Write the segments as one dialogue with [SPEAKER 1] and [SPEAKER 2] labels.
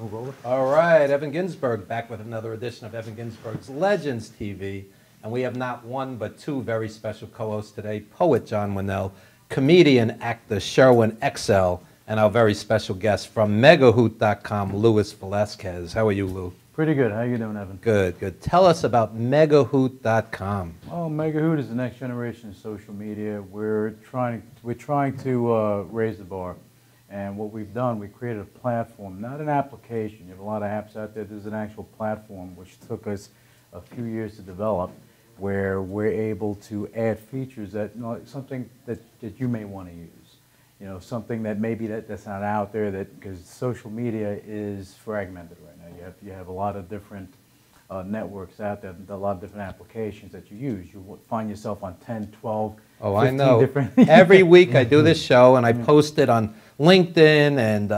[SPEAKER 1] Move over.
[SPEAKER 2] All right, Evan Ginsberg back with another edition of Evan Ginsberg's Legends TV. And we have not one but two very special co-hosts today, poet John Winnell, comedian actor Sherwin XL, and our very special guest from megahoot.com, Louis Velasquez. How are you, Lou?
[SPEAKER 1] Pretty good. How you doing, Evan?
[SPEAKER 2] Good, good. Tell us about megahoot.com.
[SPEAKER 1] Well, Megahoot is the next generation of social media. We're trying to raise the bar. And what we've done, we created a platform, not an application. You have a lot of apps out there. There's an actual platform which took us a few years to develop, where we're able to add features that, something that you may want to use. You know, something that maybe that's not out there, because social media is fragmented right now. You have a lot of different networks out there, a lot of different applications that you use. You find yourself on 10, 12, 15
[SPEAKER 2] I know.
[SPEAKER 1] different...
[SPEAKER 2] Every week I do this show and I post it on LinkedIn and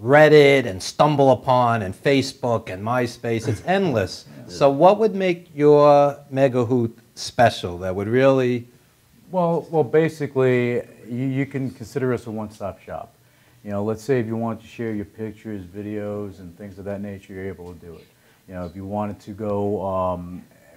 [SPEAKER 2] Reddit and Stumble Upon and Facebook and MySpace. It's endless. So what would make your Megahoot special that would really...
[SPEAKER 1] Well, basically, you can consider us a one-stop shop. You know, let's say if you want to share your pictures, videos, and things of that nature, you're able to do it. You know, if you wanted to go,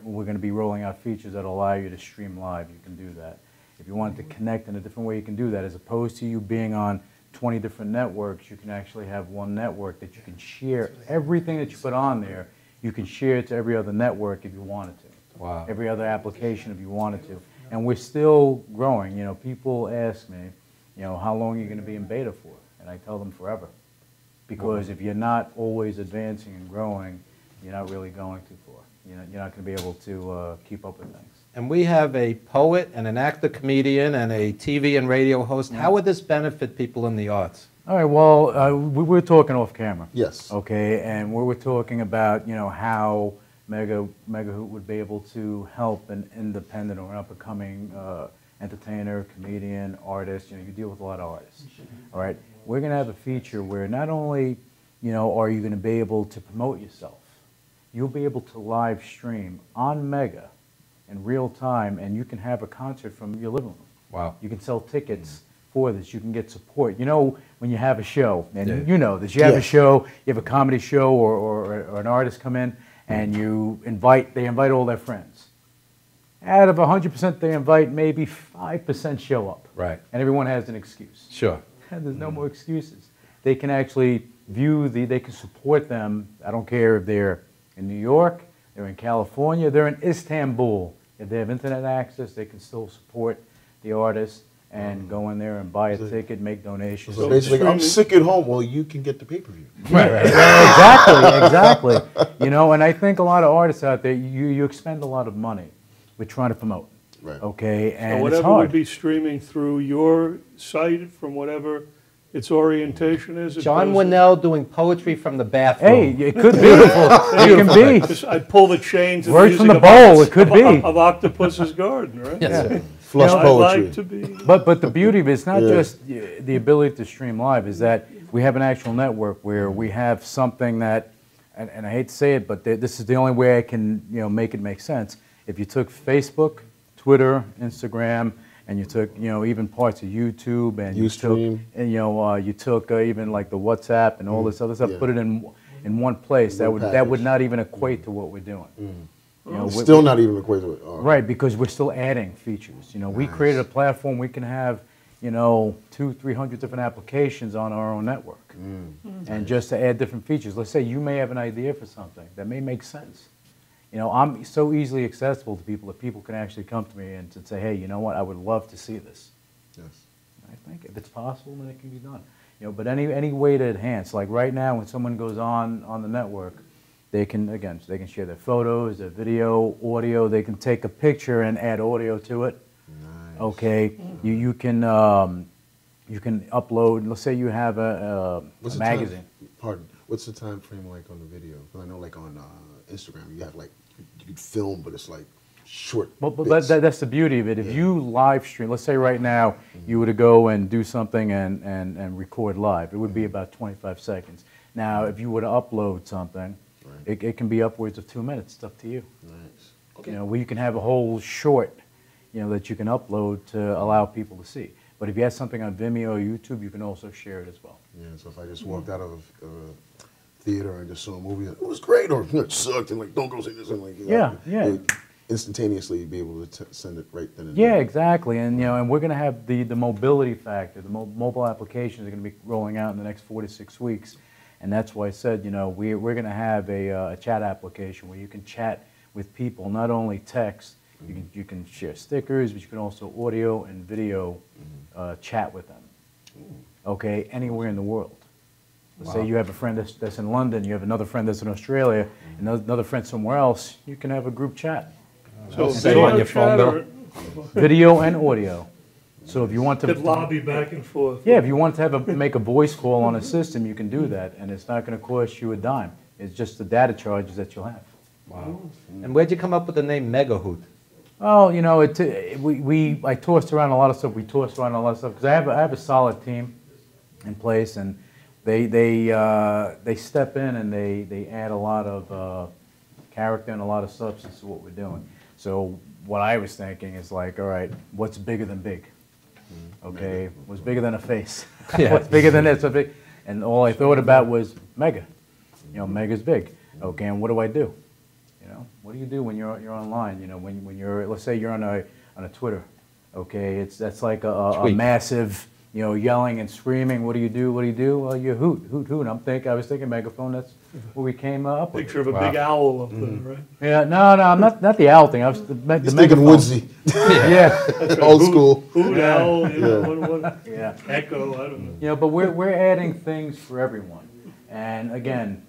[SPEAKER 1] we're going to be rolling out features that allow you to stream live, you can do that. If you wanted to connect in a different way, you can do that. As opposed to you being on 20 different networks, you can actually have one network that you can share everything that you put on there. You can share it to every other network if you wanted to.
[SPEAKER 2] Wow.
[SPEAKER 1] Every other application if you wanted to. And we're still growing. You know, people ask me, you know, how long are you going to be in beta for? And I tell them forever. Because if you're not always advancing and growing, you're not really going too far. You're not going to be able to keep up with things.
[SPEAKER 2] And we have a poet and an actor comedian and a TV and radio host. How would this benefit people in the arts?
[SPEAKER 1] All right, well, we're talking off camera.
[SPEAKER 3] Yes.
[SPEAKER 1] Okay, and we're talking about, you know, how Megahoot would be able to help an independent or an up-and-coming entertainer, comedian, artist. You know, you deal with a lot of artists. All right, we're going to have a feature where not only, you know, are you going to be able to promote yourself, you'll be able to live stream on Mega in real time, and you can have a concert from your living room.
[SPEAKER 2] Wow.
[SPEAKER 1] You can sell tickets for this. You can get support. You know, when you have a show, and you know this, you have a show, you have a comedy show, or an artist come in, and they invite all their friends. Out of 100% they invite, maybe 5% show up.
[SPEAKER 2] Right.
[SPEAKER 1] And everyone has an excuse.
[SPEAKER 2] Sure.
[SPEAKER 1] And there's no more excuses. They can actually they can support them. I don't care if they're in New York, they're in California, they're in Istanbul. If they have internet access, they can still support the artist and go in there and buy a ticket, make donations.
[SPEAKER 3] So basically, I'm sick at home. Well, you can get the pay-per-view.
[SPEAKER 1] Right. Yeah, exactly. You know, and I think a lot of artists out there, you expend a lot of money with trying to promote.
[SPEAKER 3] Right.
[SPEAKER 1] Okay, and
[SPEAKER 4] so whatever
[SPEAKER 1] it's hard.
[SPEAKER 4] would be streaming through your site from whatever its orientation is.
[SPEAKER 2] John Winnell doing poetry from the bathroom.
[SPEAKER 1] Hey, it could be. It can be.
[SPEAKER 4] I pull the chains. And
[SPEAKER 1] Words from the bowl. It could be
[SPEAKER 4] of Octopus's Garden, right?
[SPEAKER 2] Yes.
[SPEAKER 1] Yeah.
[SPEAKER 3] Flush poetry.
[SPEAKER 4] I'd like to be.
[SPEAKER 1] But the beauty of it is not just the ability to stream live, is that we have an actual network where we have something that, and I hate to say it, but this is the only way I can make it make sense. If you took Facebook, Twitter, Instagram, and you took even parts of YouTube, and you took even like the WhatsApp and all this other stuff, put it in one place, that would not even equate to what we're doing.
[SPEAKER 3] Still not even equate to it.
[SPEAKER 1] Right, because we're still adding features. We created a platform. We can have 200-300 different applications on our own network, and just to add different features. Let's say you may have an idea for something that may make sense. I'm so easily accessible to people that people can actually come to me and to say, hey, you know what, I would love to see this.
[SPEAKER 3] Yes.
[SPEAKER 1] I think if it's possible, then it can be done. But any way to enhance, like right now when someone goes on the network, they can share their photos, their video, audio. They can take a picture and add audio to it.
[SPEAKER 3] Nice.
[SPEAKER 1] Okay, you can upload. Let's say you have a magazine.
[SPEAKER 3] What's the time frame like on the video? Because I know like on Instagram you have like you could film, but it's like short.
[SPEAKER 1] But that's the beauty of it. If you live stream, let's say right now you were to go and do something and record live, it would be about 25 seconds. Now, if you were to upload something, it can be upwards of 2 minutes. It's up to you.
[SPEAKER 3] Nice. Okay.
[SPEAKER 1] Where you can have a whole short, that you can upload to allow people to see. But if you have something on Vimeo or YouTube, you can also share it as well.
[SPEAKER 3] Yeah. So if I just walked out of theater and just saw a movie, and it was great, or it sucked, and like, don't go see this, and like, instantaneously be able to send it right then and there.
[SPEAKER 1] Yeah, exactly, and and we're going to have the mobility factor. The mobile applications are going to be rolling out in the next 4 to 6 weeks, and that's why I said, we're going to have a chat application where you can chat with people, not only text. You can share stickers, but you can also audio and video chat with them. Okay, anywhere in the world. Let's say you have a friend that's in London, you have another friend that's in Australia, another friend somewhere else. You can have a group chat.
[SPEAKER 4] So
[SPEAKER 2] Say on your phone, Bill.
[SPEAKER 1] Video and audio. So if you want to
[SPEAKER 4] could lobby back and forth.
[SPEAKER 1] yeah, if you want to make a voice call on a system, you can do that, and it's not going to cost you a dime. It's just the data charges that you'll have.
[SPEAKER 2] Wow. And where'd you come up with the name Megahoot?
[SPEAKER 1] Oh, I tossed around a lot of stuff. We tossed around a lot of stuff because I have a solid team in place, and they step in and they add a lot of character and a lot of substance to what we're doing. So what I was thinking is like, all right, what's bigger than big? Okay, what's bigger than a face?
[SPEAKER 2] Yeah.
[SPEAKER 1] What's bigger than this? What's big? And all I thought about was mega. Mega's big. Okay, and what do I do? What do you do when you're online? When you're, let's say you're on a Twitter. Okay, that's like a massive, yelling and screaming. What do you do? What do you do? Well, you hoot, hoot, hoot. I was thinking megaphone. That's what we came up with.
[SPEAKER 4] Picture of a big owl up there, right?
[SPEAKER 1] Yeah, no, not the owl thing. I was the
[SPEAKER 3] He's thinking
[SPEAKER 1] megaphone.
[SPEAKER 3] woodsy,
[SPEAKER 1] Yeah,
[SPEAKER 3] old school.
[SPEAKER 4] Hoot owl,
[SPEAKER 1] yeah.
[SPEAKER 4] echo, I don't know.
[SPEAKER 1] But we're adding things for everyone. And again,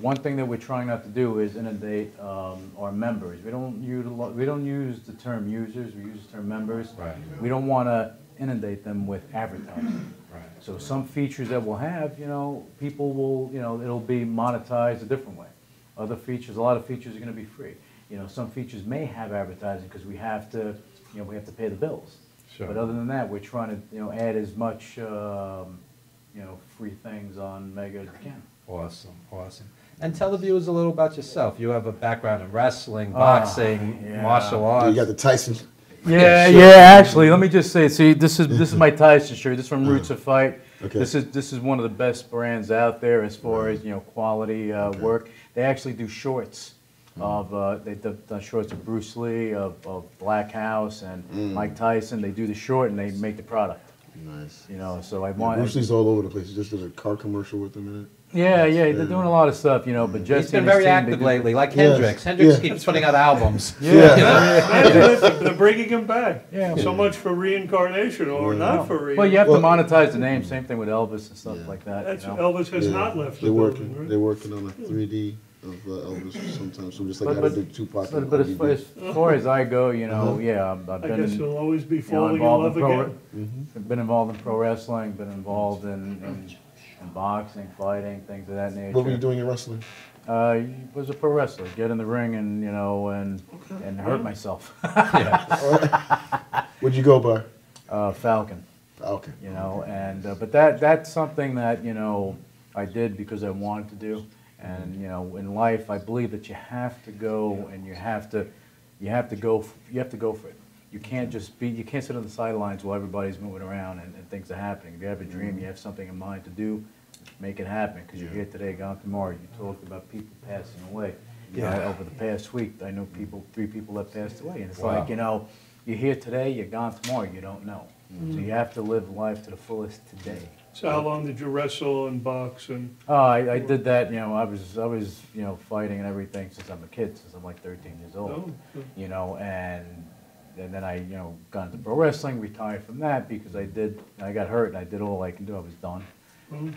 [SPEAKER 1] one thing that we're trying not to do is inundate our members. We don't use the term users. We use the term members.
[SPEAKER 2] Right.
[SPEAKER 1] We don't want to inundate them with advertising.
[SPEAKER 2] Right.
[SPEAKER 1] So some features that we'll have, people will, it'll be monetized a different way. Other features, a lot of features are going to be free. Some features may have advertising because we have to, we have to pay the bills.
[SPEAKER 2] Sure.
[SPEAKER 1] But other than that, we're trying to, add as much, free things on Mega as we can.
[SPEAKER 2] Awesome, awesome. And tell the viewers a little about yourself. You have a background in wrestling, boxing,
[SPEAKER 1] yeah.
[SPEAKER 2] martial arts.
[SPEAKER 3] You got the Tyson.
[SPEAKER 1] Yeah,
[SPEAKER 2] sure.
[SPEAKER 1] Actually, let me just say. See, this is my Tyson shirt. This is from Roots of Fight.
[SPEAKER 3] Okay.
[SPEAKER 1] This is one of the best brands out there as far as quality work. They actually do shorts they've done shorts of Bruce Lee, of Black House, and Mike Tyson. They do the short and they make the product.
[SPEAKER 3] Nice.
[SPEAKER 1] So I
[SPEAKER 3] Yeah,
[SPEAKER 1] want.
[SPEAKER 3] Bruce Lee's all over the place. He just did a car commercial with him in it.
[SPEAKER 1] Yeah, they're doing a lot of stuff, but Jesse
[SPEAKER 2] He's been
[SPEAKER 1] and his
[SPEAKER 2] very
[SPEAKER 1] team,
[SPEAKER 2] active
[SPEAKER 1] they do-
[SPEAKER 2] lately, like
[SPEAKER 3] Yes.
[SPEAKER 2] Hendrix. Hendrix
[SPEAKER 3] Yeah.
[SPEAKER 2] keeps putting out albums.
[SPEAKER 4] They're bringing him back.
[SPEAKER 1] Yeah.
[SPEAKER 4] So much for reincarnation, or not for reincarnation.
[SPEAKER 1] Well, you have
[SPEAKER 3] Well-
[SPEAKER 1] to monetize the name. Same thing with Elvis and stuff like that.
[SPEAKER 4] That's Elvis has not left the
[SPEAKER 3] They're
[SPEAKER 4] building,
[SPEAKER 3] working.
[SPEAKER 4] right?
[SPEAKER 3] They're working on a 3D of Elvis sometimes. So just like
[SPEAKER 1] But-
[SPEAKER 3] I
[SPEAKER 1] but-
[SPEAKER 3] did Tupac.
[SPEAKER 1] But as far as I go, I've
[SPEAKER 4] I
[SPEAKER 1] been
[SPEAKER 4] guess
[SPEAKER 1] in,
[SPEAKER 4] he'll always be
[SPEAKER 1] you know,
[SPEAKER 4] falling in
[SPEAKER 1] involved
[SPEAKER 4] love
[SPEAKER 1] in pro,
[SPEAKER 4] again.
[SPEAKER 1] I've been involved in pro wrestling, been involved in boxing, fighting, things of that nature.
[SPEAKER 3] What were you doing in wrestling?
[SPEAKER 1] Was a pro wrestler. Get in the ring and and hurt myself.
[SPEAKER 3] What'd you go by?
[SPEAKER 1] Falcon.
[SPEAKER 3] Okay.
[SPEAKER 1] But that's something that I did because I wanted to do, and in life I believe that you have to go and you have to go for it. You can't sit on the sidelines while everybody's moving around and things are happening. If you have a dream, you have something in mind to do, make it happen, because you're here today, gone tomorrow. You talked about people passing away. Over the past week, I know 3 people that passed away, and it's like you're here today, you're gone tomorrow. You don't know, so you have to live life to the fullest today.
[SPEAKER 4] So how long did you wrestle and box and?
[SPEAKER 1] Oh, I did that. I was fighting and everything since I'm a kid, since I'm like 13 years old.
[SPEAKER 4] Oh,
[SPEAKER 1] And then I got into pro wrestling, retired from that because I got hurt and I did all I can do. I was done. I'm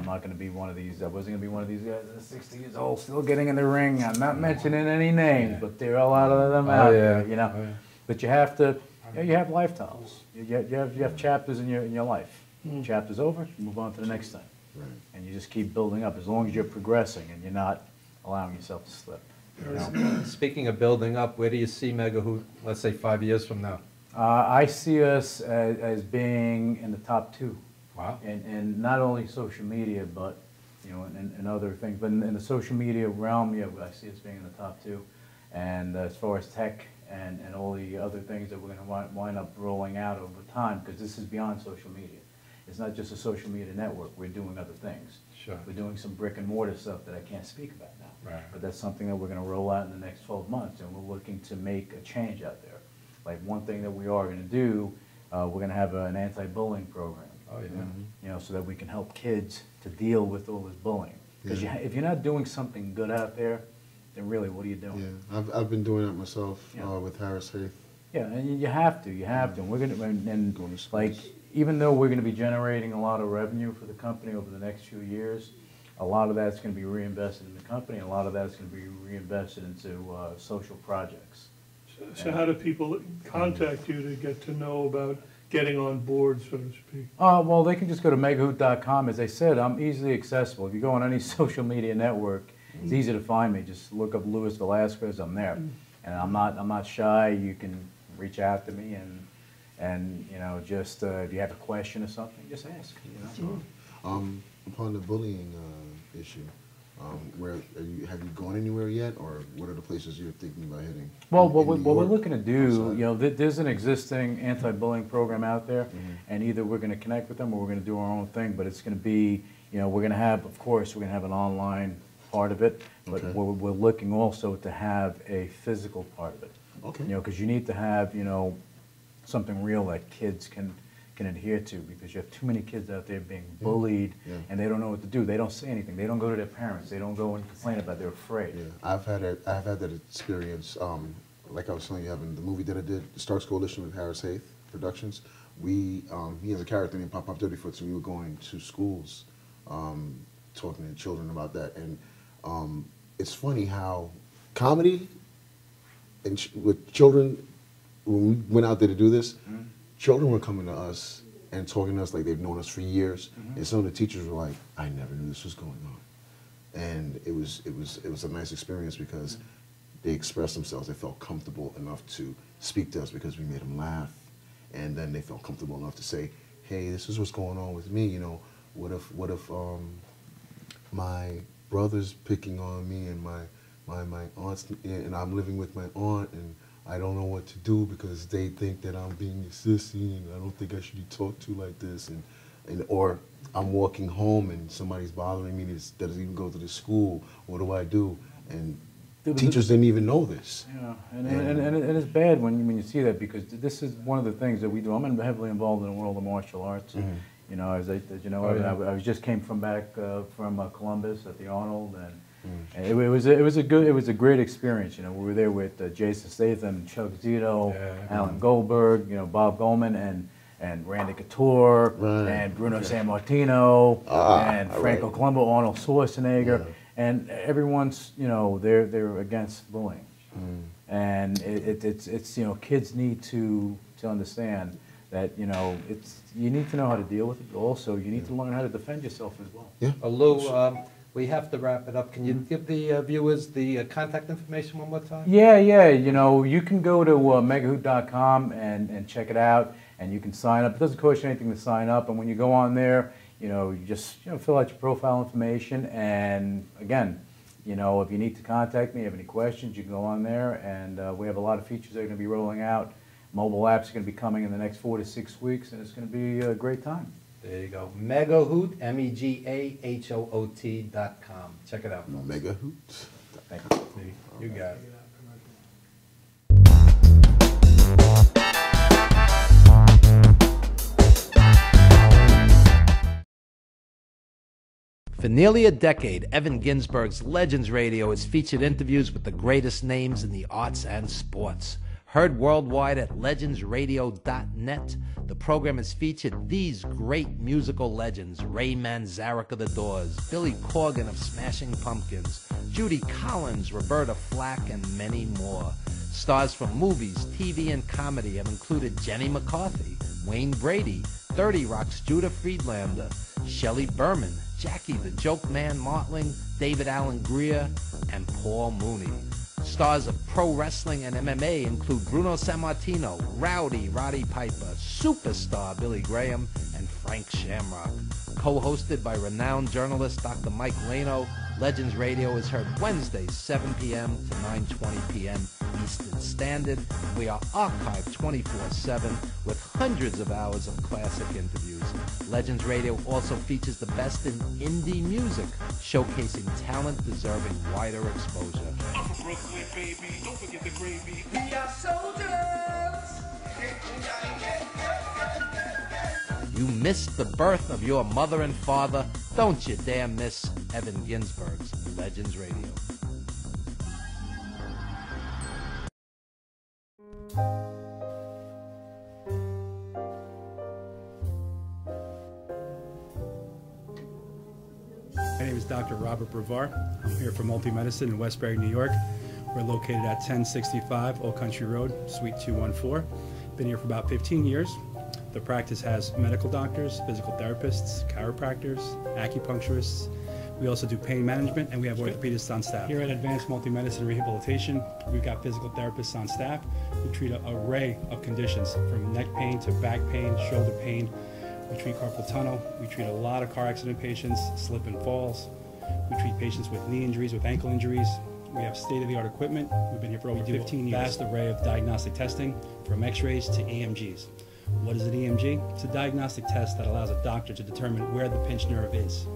[SPEAKER 1] not going to be one of these. I wasn't going to be one of these guys that's 60 years old, still getting in the ring. I'm not mentioning any names, but there are a lot of them out there. But you have to. You have lifestyles. You have chapters in your life. Chapter's over, you move on to the next thing, and you just keep building up. As long as you're progressing and you're not allowing yourself to slip.
[SPEAKER 2] Speaking of building up, where do you see Megahoot, let's say 5 years from now?
[SPEAKER 1] I see us as being in the top 2.
[SPEAKER 2] Wow.
[SPEAKER 1] And not only social media, but and other things. But in the social media realm, I see us being in the top 2. And as far as tech and all the other things that we're going to wind up rolling out over time, because this is beyond social media. it's not just a social media network. We're doing other things.
[SPEAKER 2] Sure.
[SPEAKER 1] We're doing some brick and mortar stuff that I can't speak about now.
[SPEAKER 2] Right.
[SPEAKER 1] But that's something that we're going to roll out in the next 12 months, and we're looking to make a change out there. Like one thing that we are going to do, we're going to have an anti-bullying program.
[SPEAKER 2] Oh, yeah.
[SPEAKER 1] You know, so that we can help kids to deal with all this bullying. Because if you're not doing something good out there, then really, what are you doing?
[SPEAKER 3] Yeah, I've been doing that myself
[SPEAKER 1] Yeah.
[SPEAKER 3] with Harris Faith.
[SPEAKER 1] Yeah, and you have to, And we're gonna, and like, even though we're gonna be generating a lot of revenue for the company over the next few years, a lot of that's gonna be reinvested in the company, and a lot of that's gonna be reinvested into social projects.
[SPEAKER 4] So how do people contact you to get to know about getting on board, so to speak?
[SPEAKER 1] Well, they can just go to megahoot.com. As I said, I'm easily accessible. If you go on any social media network, it's easy to find me. Just look up Luis Velasquez. I'm there, and I'm not shy. You can reach out to me, and you know, just if you have a question or something, just ask. You know?
[SPEAKER 3] Upon the bullying issue, where have you gone anywhere yet, or what are the places you're thinking about hitting?
[SPEAKER 1] Well,
[SPEAKER 3] In
[SPEAKER 1] what
[SPEAKER 3] New
[SPEAKER 1] we're
[SPEAKER 3] York?
[SPEAKER 1] looking to do,
[SPEAKER 3] Outside?
[SPEAKER 1] you know, there's an existing anti-bullying program out there, and either we're going to connect with them or we're going to do our own thing. But it's going to be, you know, we're going to have, of course, we're going to have an online part of it, but
[SPEAKER 3] Okay.
[SPEAKER 1] we're looking also to have a physical part of it.
[SPEAKER 3] Okay.
[SPEAKER 1] You know, because you need to have, you know, something real that kids can adhere to, because you have too many kids out there being bullied,
[SPEAKER 3] Yeah.
[SPEAKER 1] and they don't know what to do. They don't say anything. They don't go to their parents. They don't go and complain about it. They're afraid.
[SPEAKER 3] Yeah, I've had that experience. Like I was telling you, having the movie that I did, the Starks Coalition with Harris Faith Productions. He has a character named Pop Pop Dirtyfoot, so we were going to schools, talking to children about that. And it's funny how comedy and with children, when we went out there to do this, children were coming to us and talking to us like they've known us for years. And some of the teachers were like, "I never knew this was going on." And it was a nice experience because they expressed themselves. They felt comfortable enough to speak to us because we made them laugh, and then they felt comfortable enough to say, "Hey, this is what's going on with me. You know, what if my brother's picking on me, and my aunt's, and I'm living with my aunt, and I don't know what to do because they think that I'm being a sissy, and I don't think I should be talked to like this, and or I'm walking home and somebody's bothering me that doesn't even go to the school. What do I do?" And teachers didn't even know this.
[SPEAKER 1] Yeah, and it's bad when you see that, because this is one of the things that we do. I'm heavily involved in the world of martial arts. You know, as you know, I just came back from Columbus at the Arnold, and it was a great experience. You know, we were there with Jason Statham, Chuck Zito, Alan Goldberg, you know, Bob Goldman, and Randy Couture, and Bruno Sammartino, and Franco Colombo, Arnold Schwarzenegger. Yeah. And everyone's, you know, they're against bullying, and it's you know, kids need to understand that, you know, you need to know how to deal with it, but also you need to learn how to defend yourself as well.
[SPEAKER 3] Yeah.
[SPEAKER 2] Lou, we have to wrap it up. Can you give the viewers the contact information one more time?
[SPEAKER 1] Yeah, you know, you can go to megahoot.com and check it out, and you can sign up. It doesn't cost you anything to sign up, and when you go on there, you know, you just fill out your profile information, and again, you know, if you need to contact me, have any questions, you can go on there, and we have a lot of features that are going to be rolling out. Mobile apps are going to be coming in the next 4 to 6 weeks, and it's going to be a great time. There you go.
[SPEAKER 2] Megahoot, megahoot.com. Check it out.
[SPEAKER 3] Megahoot.
[SPEAKER 1] Thank you.
[SPEAKER 2] You got it. For nearly a decade, Evan Ginsberg's Legends Radio has featured interviews with the greatest names in the arts and sports. Heard worldwide at legendsradio.net, the program has featured these great musical legends: Ray Manzarek of The Doors, Billy Corgan of Smashing Pumpkins, Judy Collins, Roberta Flack, and many more. Stars from movies, TV, and comedy have included Jenny McCarthy, Wayne Brady, 30 Rock's Judah Friedlander, Shelley Berman, Jackie the Joke Man Martling, David Allen Greer, and Paul Mooney. Stars of pro wrestling and MMA include Bruno Sammartino, Rowdy Roddy Piper, Superstar Billy Graham, and Frank Shamrock. Co-hosted by renowned journalist Dr. Mike Lano, Legends Radio is heard Wednesdays 7 p.m. to 9:20 p.m. Eastern Standard. We are archived 24/7 with hundreds of hours of classic interviews. Legends Radio also features the best in indie music, showcasing talent deserving wider exposure.
[SPEAKER 5] I'm from Brooklyn, baby. Don't forget the gravy.
[SPEAKER 2] We are soldiers. You missed the birth of your mother and father. Don't you dare miss Evan Ginsberg's Legends Radio.
[SPEAKER 6] My name is Dr. Robert Brevard. I'm here for Multi-Medicine in Westbury, New York. We're located at 1065 Old Country Road, Suite 214. Been here for about 15 years. The practice has medical doctors, physical therapists, chiropractors, acupuncturists. We also do pain management, and we have orthopedists on staff. Here at Advanced Multi-Medicine Rehabilitation, we've got physical therapists on staff who treat an array of conditions, from neck pain to back pain, shoulder pain. We treat carpal tunnel. We treat a lot of car accident patients, slip and falls. We treat patients with knee injuries, with ankle injuries. We have state-of-the-art equipment. We've been here for over 15 years. Vast array of diagnostic testing, from x-rays to EMGs. What is an EMG? It's a diagnostic test that allows a doctor to determine where the pinched nerve is.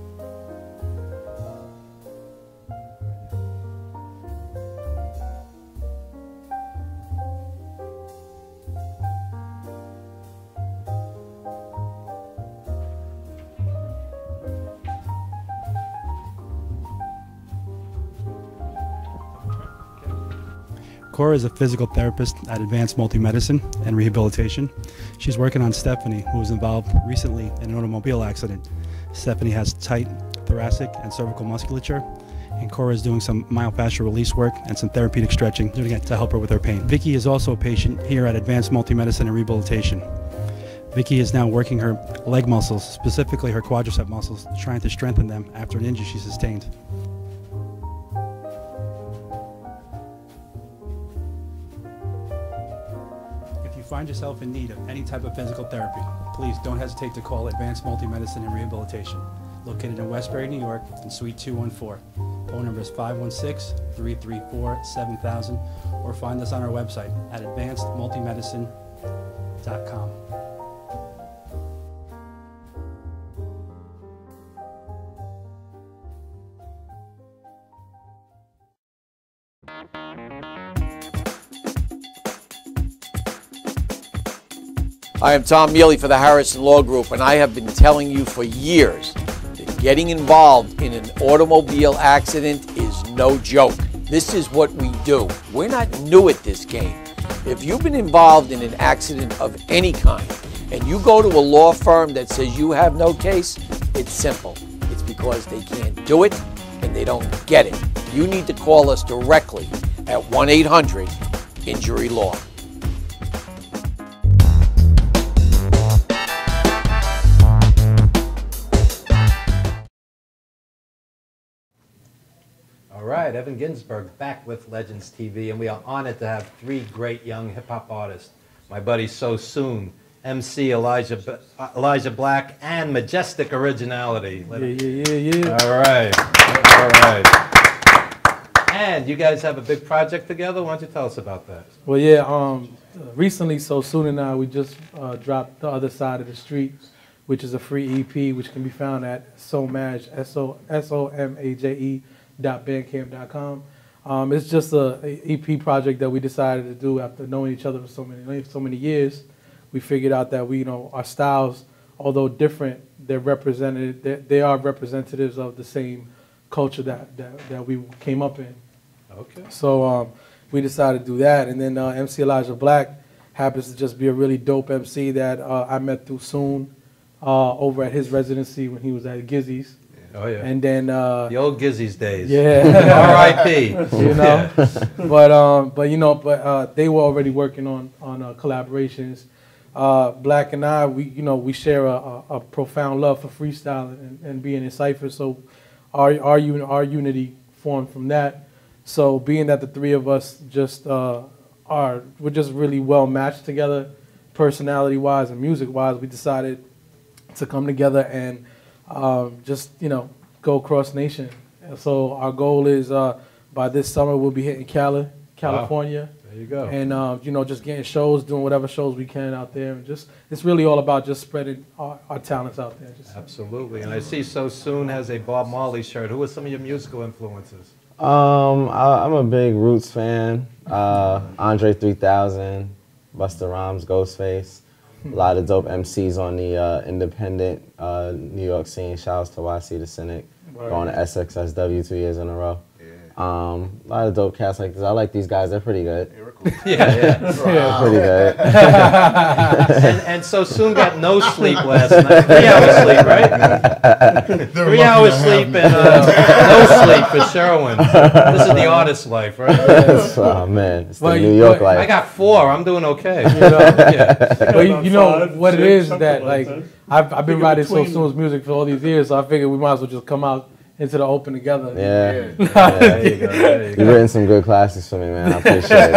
[SPEAKER 6] Cora is a physical therapist at Advanced Multi-Medicine and Rehabilitation. She's working on Stephanie, who was involved recently in an automobile accident. Stephanie has tight thoracic and cervical musculature, and Cora is doing some myofascial release work and some therapeutic stretching, doing it to help her with her pain. Vicky is also a patient here at Advanced Multi-Medicine and Rehabilitation. Vicky is now working her leg muscles, specifically her quadricep muscles, trying to strengthen them after an injury she sustained. If you find yourself in need of any type of physical therapy, please don't hesitate to call Advanced Multi-Medicine and Rehabilitation, located in Westbury, New York, in Suite 214. Phone number is 516-334-7000, or find us on our website at advancedmultimedicine.com.
[SPEAKER 7] I am Tom Mealy for the Harrison Law Group, and I have been telling you for years that getting involved in an automobile accident is no joke. This is what we do. We're not new at this game. If you've been involved in an accident of any kind and you go to a law firm that says you have no case, it's simple. It's because they can't do it and they don't get it. You need to call us directly at 1-800-INJURY-LAW.
[SPEAKER 2] All right, Evan Ginsberg back with Legends TV, and we are honored to have three great young hip-hop artists. My buddy SoSoon, MC Elijah Black, and Majestik Originality.
[SPEAKER 1] Yeah.
[SPEAKER 2] All right, all right. And you guys have a big project together. Why don't you tell us about that?
[SPEAKER 8] Well, yeah, recently SoSoon and I, we just dropped The Other Side of the Street, which is a free EP, which can be found at SoMaje, SOMAJE.bandcamp.com. It's just a EP project that we decided to do after knowing each other for so many years. We figured out that our styles, although different, they are representatives of the same culture that we came up in.
[SPEAKER 2] Okay.
[SPEAKER 8] So we decided to do that, and then MC Elijah Black happens to just be a really dope MC that I met through Soon over at his residency when he was at Gizzy's.
[SPEAKER 2] Oh yeah.
[SPEAKER 8] And then
[SPEAKER 2] the old Gizzy's days.
[SPEAKER 8] Yeah.
[SPEAKER 2] R.I.P.
[SPEAKER 8] But they were already working on collaborations. Black and I, we share a profound love for freestyling and being in cypher. So our unity formed from that. So being that the three of us we're just really well matched together, personality-wise and music-wise, we decided to come together and go cross nation. And so our goal is by this summer we'll be hitting California.
[SPEAKER 2] Wow. There you go.
[SPEAKER 8] And you know, just getting shows, doing whatever shows we can out there, and just it's really all about just spreading our talents out there.
[SPEAKER 2] Absolutely. And I see SoSoon has a Bob Marley shirt. Who are some of your musical influences?
[SPEAKER 9] I'm a big Roots fan. Andre 3000, Busta Rhymes, Ghostface. A lot of dope MCs on the independent New York scene. Shouts to YC the Cynic, going to SXSW 2 years in a row. A lot of dope cats like this. I like these guys. They're pretty good.
[SPEAKER 2] Yeah.
[SPEAKER 9] They're pretty good.
[SPEAKER 2] And SoSoon got no sleep last night. 3 hours sleep, right? 3 hours sleep and no sleep for Sherwin. This is the artist life, right?
[SPEAKER 9] Oh man, it's the New York life.
[SPEAKER 2] I got 4. I'm doing okay.
[SPEAKER 8] But you know
[SPEAKER 4] Five,
[SPEAKER 8] what it
[SPEAKER 4] six,
[SPEAKER 8] is
[SPEAKER 4] something
[SPEAKER 8] that
[SPEAKER 4] like
[SPEAKER 8] like
[SPEAKER 4] that.
[SPEAKER 8] I've been writing SoSoon's music for all these years, so I figured we might as well just come out into the open together.
[SPEAKER 9] Yeah.
[SPEAKER 2] There you go. There you
[SPEAKER 9] You've
[SPEAKER 2] go.
[SPEAKER 9] written some good classics for me, man. I appreciate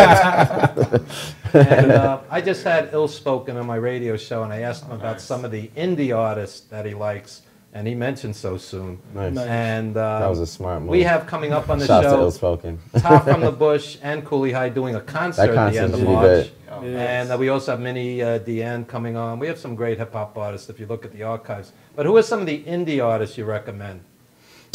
[SPEAKER 9] it.
[SPEAKER 2] And I just had Ill Spoken on my radio show, and I asked him about some of the indie artists that he likes, and he mentioned SoSoon.
[SPEAKER 9] Nice.
[SPEAKER 2] And
[SPEAKER 9] That was a smart move.
[SPEAKER 2] we have coming up on the
[SPEAKER 9] Shout out to
[SPEAKER 2] show
[SPEAKER 9] Ill Spoken.
[SPEAKER 2] Top from the Bush and Cooley High doing a concert at the end of
[SPEAKER 9] concert's really
[SPEAKER 2] March.
[SPEAKER 9] good.
[SPEAKER 2] And we also have Minnie Deanne coming on. We have some great hip-hop artists if you look at the archives. But who are some of the indie artists you recommend?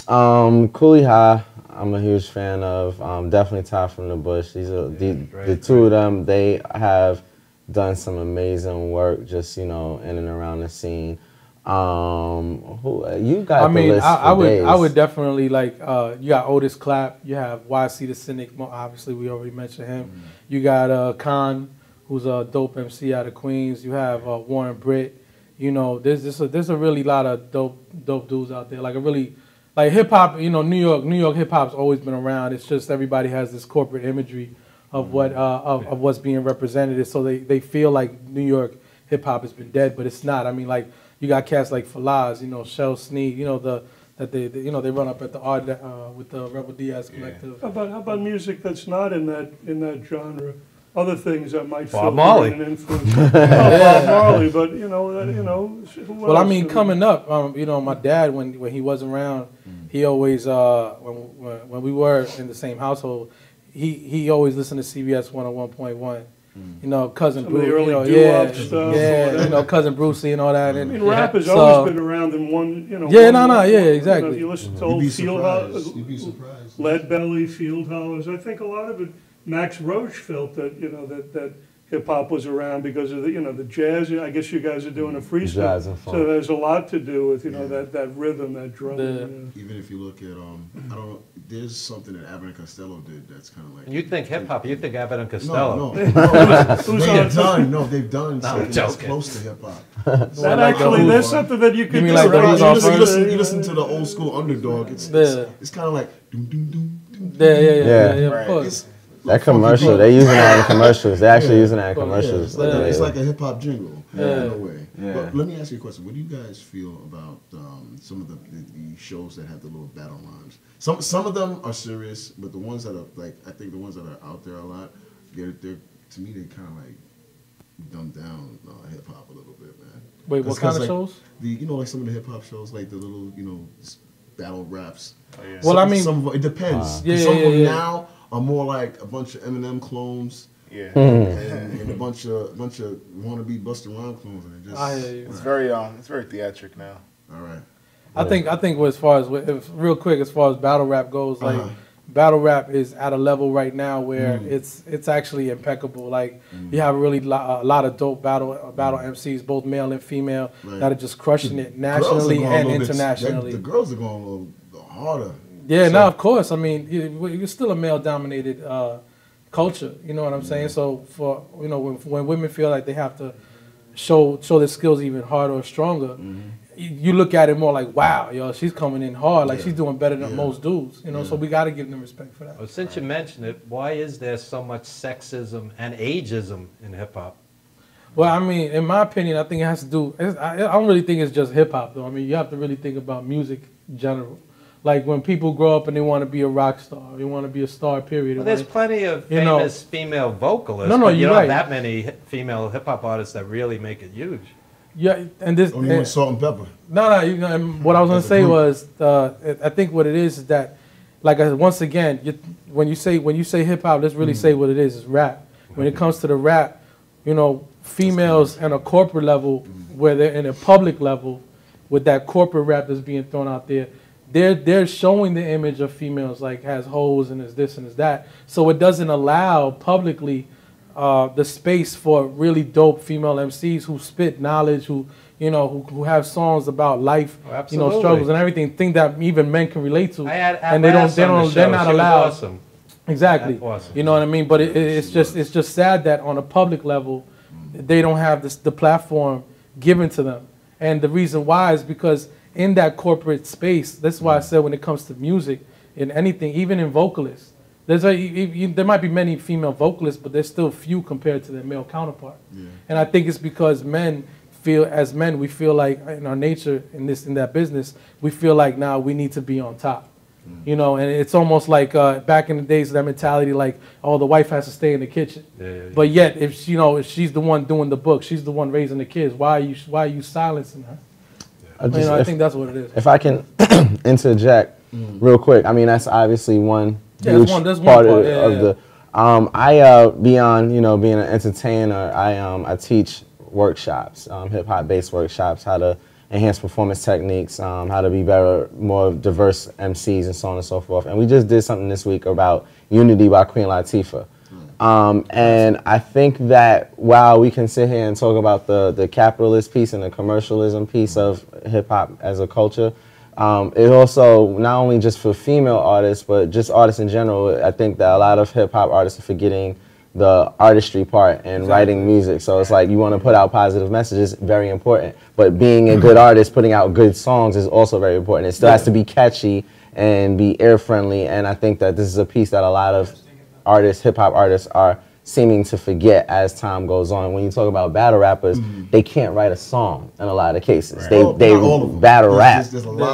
[SPEAKER 9] Cooley High, I'm a huge fan of. Definitely Top from the Bush. These are the two of them. They have done some amazing work, just in and around the scene. Who you got?
[SPEAKER 8] I mean,
[SPEAKER 9] the list
[SPEAKER 8] I
[SPEAKER 9] for days.
[SPEAKER 8] would definitely like. You got Otis Clapp. You have YC the Cynic. Obviously, we already mentioned him. You got Khan, who's a dope MC out of Queens. You have Warren Britt. You know, there's a really lot of dope dudes out there. Like a really like hip hop. You know, New York hip hop's always been around. It's just everybody has this corporate imagery of what of what's being represented. So they feel like New York hip hop has been dead, but it's not. I mean, like. You got cats like Falaz, Shell Sneed, they run up at the art with the Rebel Diaz Collective.
[SPEAKER 4] How about music that's not in that genre? Other things that might
[SPEAKER 2] Bob
[SPEAKER 4] feel
[SPEAKER 2] Marley.
[SPEAKER 4] an influence. Bob Marley, but who else?
[SPEAKER 8] Well, I mean, coming up, my dad when he wasn't around, he always when we were in the same household, he always listened to CBS 101.1. Cousin
[SPEAKER 4] Some of the
[SPEAKER 8] Bruce,
[SPEAKER 4] early stuff,
[SPEAKER 8] Cousin Brucey and all that.
[SPEAKER 4] I
[SPEAKER 8] And
[SPEAKER 4] mean, rap has always been around in one,
[SPEAKER 8] exactly.
[SPEAKER 4] If you listen to
[SPEAKER 3] You'd
[SPEAKER 4] old
[SPEAKER 3] be
[SPEAKER 4] Field
[SPEAKER 3] surprised. You'd be surprised.
[SPEAKER 4] Lead Belly, Field Hollers. I think a lot of it. Max Roach felt that that hip hop was around because of the jazz. I guess you guys are doing a freestyle,
[SPEAKER 9] Jazz and funk.
[SPEAKER 4] so there's a lot to do with that rhythm, that drum.
[SPEAKER 3] Even if you look at I don't know, there's something that Abbott and Costello did that's kind of like.
[SPEAKER 2] You think hip-hop, you think Abbott and Costello.
[SPEAKER 3] No, they've done something that's close to hip hop.
[SPEAKER 4] That actually, there's something that you could do.
[SPEAKER 8] like
[SPEAKER 4] right?
[SPEAKER 3] You listen to the old school Underdog. It's kind of like doom doom doom.
[SPEAKER 8] Yeah, of course.
[SPEAKER 9] That commercial, they're using that in commercials. They're actually using that in commercials.
[SPEAKER 3] It's like a hip hop jingle in a way.
[SPEAKER 9] Yeah.
[SPEAKER 3] But let me ask you a question. What do you guys feel about some of the shows that have the little battle rhymes? Some of them are serious, but the ones that are I think the ones that are out there a lot, they're to me they kind of like dumb down hip hop a little bit, man.
[SPEAKER 8] Wait, what kind of shows?
[SPEAKER 3] Like some of the hip hop shows, like the little battle raps.
[SPEAKER 5] Oh, yeah.
[SPEAKER 8] Well, I mean,
[SPEAKER 3] some of it depends.
[SPEAKER 8] Yeah,
[SPEAKER 3] Some of them
[SPEAKER 8] yeah.
[SPEAKER 3] now are more like a bunch of Eminem clones.
[SPEAKER 5] Yeah.
[SPEAKER 3] And a bunch of wannabe Busta Rhymes clones, and it just
[SPEAKER 8] I hear you.
[SPEAKER 5] It's very theatric now.
[SPEAKER 3] all right.
[SPEAKER 8] I think as far as real quick as far as battle rap goes, like battle rap is at a level right now where it's actually impeccable. Like you have really a lot of dope battle MCs, both male and female, that are just crushing it nationally and internationally.
[SPEAKER 3] The girls are going a little harder.
[SPEAKER 8] Yeah, no, of course. I mean, you're still a male-dominated culture. You know what I'm saying? So for when women feel like they have to show their skills even harder or stronger, you look at it more like, wow, yo, she's coming in hard. Like she's doing better than most dudes. So we got to give them respect for that.
[SPEAKER 2] Well, since you mentioned it, why is there so much sexism and ageism in hip-hop?
[SPEAKER 8] Well, I mean, in my opinion, I think it has to do. I don't really think it's just hip-hop, though. I mean, you have to really think about music in general. Like when people grow up and they want to be a rock star, they want to be a star, period.
[SPEAKER 2] Well, there's plenty of famous female vocalists,
[SPEAKER 8] but you
[SPEAKER 2] don't
[SPEAKER 8] right.
[SPEAKER 2] have that many female hip-hop artists that really make it huge.
[SPEAKER 8] Yeah, and this.
[SPEAKER 3] Only with Salt and Pepper.
[SPEAKER 8] No, and what I was gonna say was, I think what it is that, like once again, when you say hip hop, let's really say what it is. It's rap. When it comes to the rap, you know, females on a corporate level, where they're in a public level, with that corporate rap that's being thrown out there, they're showing the image of females like has hoes and is this and is that. So it doesn't allow publicly the space for really dope female MCs who spit knowledge, who have songs about life, you know, struggles and everything, thing that even men can relate to. And they're not allowed.
[SPEAKER 2] Awesome.
[SPEAKER 8] Exactly.
[SPEAKER 2] Awesome.
[SPEAKER 8] You know what I mean? But it's just sad that on a public level, they don't have the platform given to them. And the reason why is because in that corporate space, that's why I said when it comes to music, in anything, even in vocalists, there might be many female vocalists, but there's still few compared to their male counterpart. Yeah. And I think it's because we feel like in our nature in that business, we feel like now we need to be on top. You know, and it's almost like back in the days, that mentality like, oh, the wife has to stay in the kitchen. But yet, if she's the one doing the book, she's the one raising the kids, why are you silencing her? I think that's what it is.
[SPEAKER 9] If I can interject real quick, I mean, that's obviously one huge part of the. Beyond being an entertainer, I teach workshops, hip hop based workshops, how to enhance performance techniques, how to be better, more diverse MCs, and so on and so forth. And we just did something this week about Unity by Queen Latifah. And I think that while we can sit here and talk about the capitalist piece and the commercialism piece of hip-hop as a culture, it also, not only just for female artists, but just artists in general, I think that a lot of hip-hop artists are forgetting the artistry part and writing music. So it's like you want to put out positive messages, very important. But being a good artist, putting out good songs is also very important. It still has to be catchy and be ear-friendly, and I think that this is a piece that a lot of artists, hip-hop artists, are seeming to forget as time goes on. When you talk about battle rappers, they can't write a song in a lot of cases. They battle rap.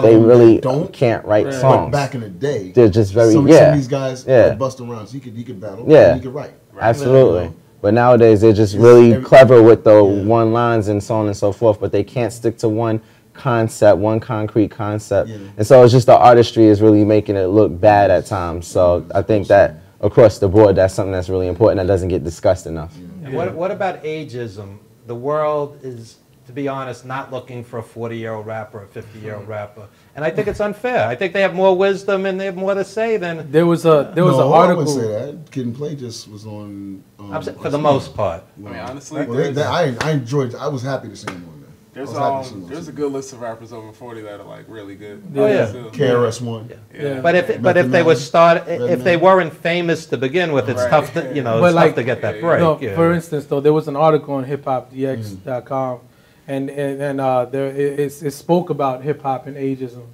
[SPEAKER 9] They really can't write songs.
[SPEAKER 3] But back in the day,
[SPEAKER 9] they're just very
[SPEAKER 3] some of these guys like Busta Rhymes, he could battle, he could write.
[SPEAKER 9] Absolutely. But nowadays they're just really clever with the one lines and so on and so forth, but they can't stick to one concept, one concrete concept. And so it's just the artistry is really making it look bad at times. So I think that across the board, that's something that's really important that doesn't get discussed enough.
[SPEAKER 2] And what about ageism? The world is, to be honest, not looking for a 40-year-old rapper or a 50-year-old rapper. And I think it's unfair. I think they have more wisdom and they have more to say than...
[SPEAKER 8] There was an article...
[SPEAKER 3] I wouldn't say that. Kid and Play just was on...
[SPEAKER 2] for the most part.
[SPEAKER 5] I mean, honestly...
[SPEAKER 3] I enjoyed... I was happy to see him on there.
[SPEAKER 5] There's a good list of rappers over 40 that are like really good.
[SPEAKER 2] Oh yeah,
[SPEAKER 3] KRS-One.
[SPEAKER 2] Yeah. But if they weren't famous to begin with, it's tough to tough to get that break.
[SPEAKER 8] No, for instance, though, there was an article on hiphopdx.com, and it spoke about hip hop and ageism,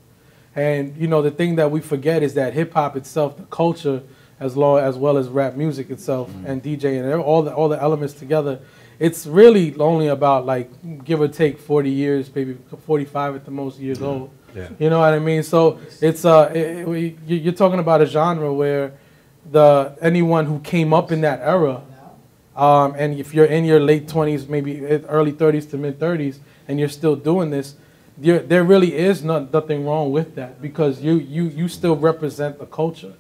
[SPEAKER 8] and the thing that we forget is that hip hop itself, the culture, as well as rap music itself and DJing and all the elements together. It's really only about, like, give or take 40 years, maybe 45 at the most years old.
[SPEAKER 2] Yeah.
[SPEAKER 8] You know what I mean? So it's you're talking about a genre where anyone who came up in that era, and if you're in your late 20s, maybe early 30s to mid 30s, and you're still doing this, there really is nothing wrong with that, because you still represent the culture.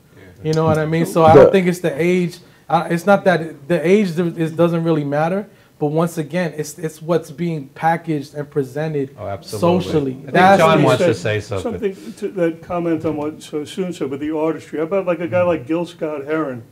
[SPEAKER 8] You know what I mean? So I don't think it's the age. It's not that the age doesn't really matter. But once again, it's what's being packaged and presented socially.
[SPEAKER 2] I think John wants to say something.
[SPEAKER 4] Something to that comment on what SoSoon said with the artistry. How about like a guy like Gil Scott-Heron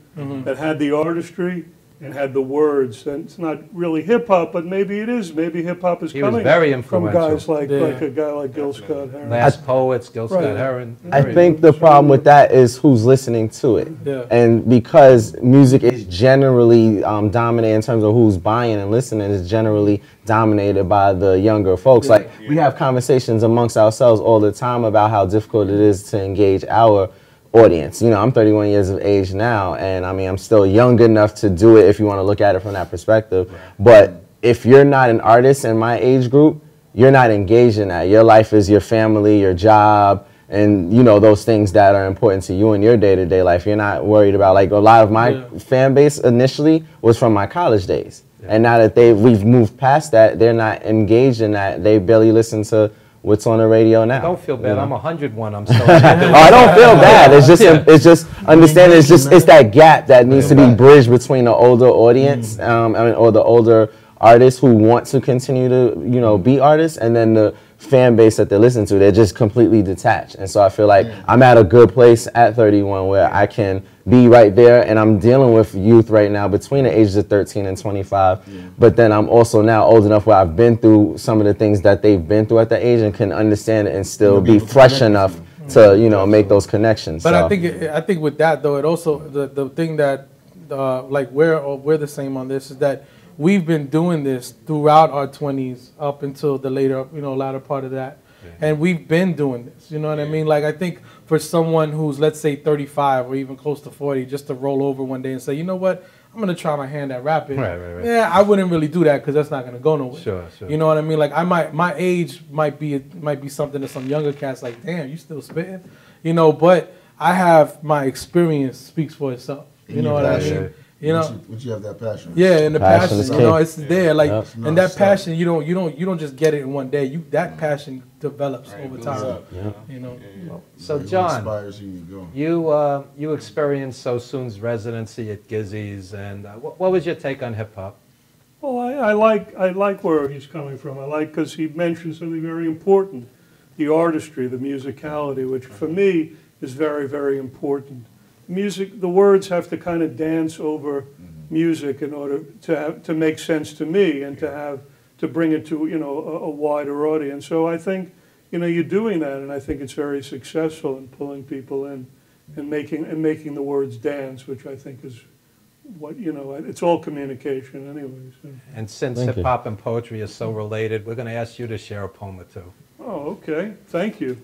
[SPEAKER 4] that had the artistry and had the words? And it's not really hip hop, but maybe it is. Maybe hip hop is coming from guys like a guy like Gil Scott-Heron.
[SPEAKER 2] Last Poets, Gil Scott-Heron.
[SPEAKER 9] I think the problem with that is who's listening to it. And because music is generally dominated in terms of who's buying and listening, is generally dominated by the younger folks. Like, we have conversations amongst ourselves all the time about how difficult it is to engage our audience. I'm 31 years of age now, and I mean, I'm still young enough to do it if you want to look at it from that perspective. But if you're not an artist in my age group, you're not engaged in that. Your life is your family, your job, and those things that are important to you in your day-to-day life. You're not worried about, like, a lot of my fan base initially was from my college days. And now that we've moved past that, they're not engaged in that. They barely listen to what's on the radio now.
[SPEAKER 2] Don't feel bad.
[SPEAKER 9] you know?
[SPEAKER 2] I'm 101. I'm still.
[SPEAKER 9] Oh, I don't feel bad. It's just understanding. It's that gap that needs to be bridged between the older audience, or the older artists who want to continue to be artists, and then the fan base that they listen to. They're just completely detached. And so I feel like I'm at a good place at 31 where I can be right there, and I'm dealing with youth right now between the ages of 13 and 25. But then I'm also now old enough where I've been through some of the things that they've been through at that age and can understand it and still be fresh enough to make those connections.
[SPEAKER 8] But
[SPEAKER 9] So.
[SPEAKER 8] I think with that though, it also the thing that like we're the same on this is that we've been doing this throughout our 20s up until the latter part of that. And we've been doing this, you know what I mean? Like, I think for someone who's, let's say, 35 or even close to 40, just to roll over one day and say, you know what, I'm going to try my hand at rapping.
[SPEAKER 2] Right.
[SPEAKER 8] Yeah, I wouldn't really do that because that's not going to go nowhere.
[SPEAKER 2] Sure.
[SPEAKER 8] You know what I mean? Like, my age might be something to some younger cats like, damn, you still spitting? But I have my experience speaks for itself. You know what I mean?
[SPEAKER 3] Would you have that passion?
[SPEAKER 8] Yeah, and the passion,
[SPEAKER 9] is
[SPEAKER 8] it's there. Like, and that
[SPEAKER 3] Stop.
[SPEAKER 8] passion, you don't just get it in one day. That passion develops over time.
[SPEAKER 2] So,
[SPEAKER 3] It
[SPEAKER 2] John,
[SPEAKER 3] inspires you to go.
[SPEAKER 2] you experienced SoSoon's residency at Gizzy's, and what was your take on hip hop?
[SPEAKER 4] Well, I like where he's coming from. I like because he mentioned something very important, the artistry, the musicality, which for me is very, very important. Music, the words have to kind of dance over music in order to make sense to me and to bring it to a wider audience. So I think you're doing that, and I think it's very successful in pulling people in and making the words dance, which I think is what it's all communication anyway. So.
[SPEAKER 2] And since hip hop and poetry is so related, we're going to ask you to share a poem or two.
[SPEAKER 4] Oh, okay. Thank you.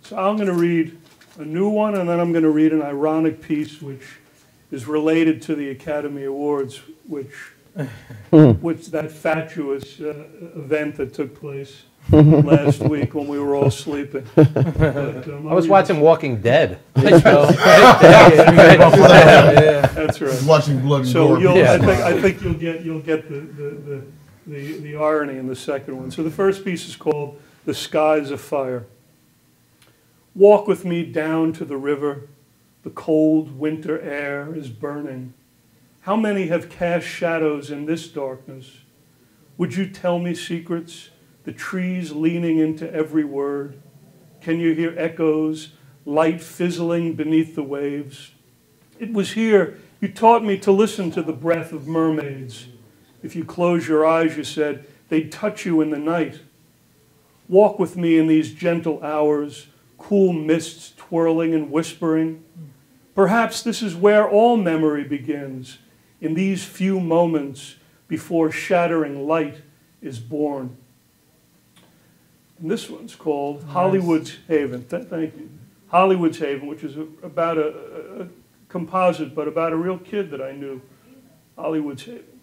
[SPEAKER 4] So I'm going to read a new one, and then I'm going to read an ironic piece which is related to the Academy Awards, which that fatuous event that took place last week when we were all sleeping. But,
[SPEAKER 2] I was watching Walking Dead.
[SPEAKER 4] That's right.
[SPEAKER 3] He's watching Blood and
[SPEAKER 4] So
[SPEAKER 3] Gore.
[SPEAKER 4] I think you'll get the irony in the second one. So the first piece is called "The Skies of Fire." Walk with me down to the river. The cold winter air is burning. How many have cast shadows in this darkness? Would you tell me secrets? The trees leaning into every word. Can you hear echoes, light fizzling beneath the waves? It was here you taught me to listen to the breath of mermaids. If you close your eyes, you said, they'd touch you in the night. Walk with me in these gentle hours, cool mists twirling and whispering. Perhaps this is where all memory begins, in these few moments before shattering light is born. And this one's called Hollywood's Haven. Thank you. Hollywood's Haven, which is about a composite, but about a real kid that I knew. Hollywood's Haven.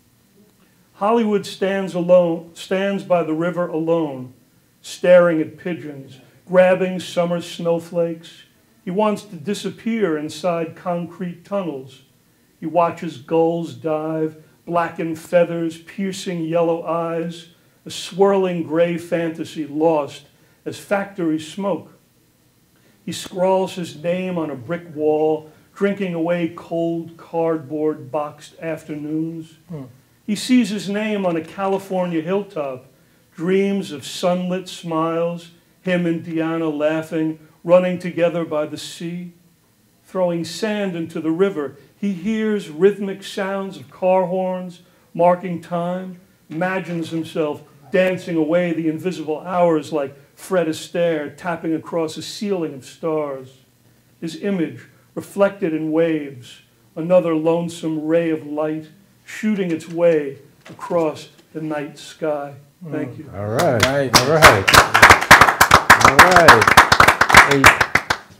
[SPEAKER 4] Hollywood stands by the river alone, staring at pigeons, grabbing summer snowflakes. He wants to disappear inside concrete tunnels. He watches gulls dive, blackened feathers, piercing yellow eyes, a swirling gray fantasy lost as factory smoke. He scrawls his name on a brick wall, drinking away cold cardboard boxed afternoons. He sees his name on a California hilltop, dreams of sunlit smiles, him and Deanna laughing, running together by the sea. Throwing sand into the river, he hears rhythmic sounds of car horns, marking time, imagines himself dancing away the invisible hours like Fred Astaire tapping across a ceiling of stars. His image reflected in waves, another lonesome ray of light shooting its way across the night sky. Thank you.
[SPEAKER 2] All right. All right.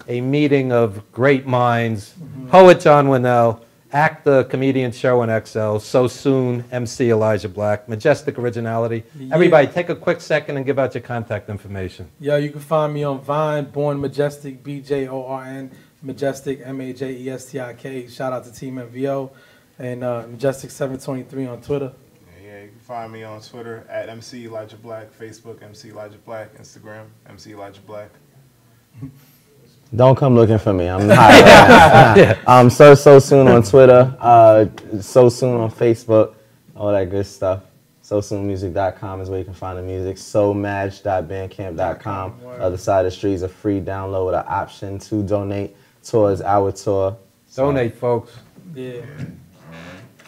[SPEAKER 2] A meeting of great minds. Poet John Winnell, actor, comedian Sherwin XL, SoSoon, MC Elijah Black, Majestik Originality.
[SPEAKER 8] Yeah.
[SPEAKER 2] Everybody, take a quick second and give out your contact information.
[SPEAKER 8] Yeah, you can find me on Vine, Born Majestik, BJORN, Majestik, Majestik. Shout out to Team MVO, and Majestik723 on Twitter.
[SPEAKER 5] Yeah, you can find me on Twitter at MC Elijah Black, Facebook MC Elijah Black, Instagram MC Elijah Black.
[SPEAKER 9] Don't come looking for me. I'm high. SoSoon on Twitter, SoSoon on Facebook, all that good stuff. SoSoonmusic.com is where you can find the music. SoMaj.bandcamp.com. Other side of the street is a free download with an option to donate towards our tour.
[SPEAKER 2] Donate, folks.
[SPEAKER 8] Yeah.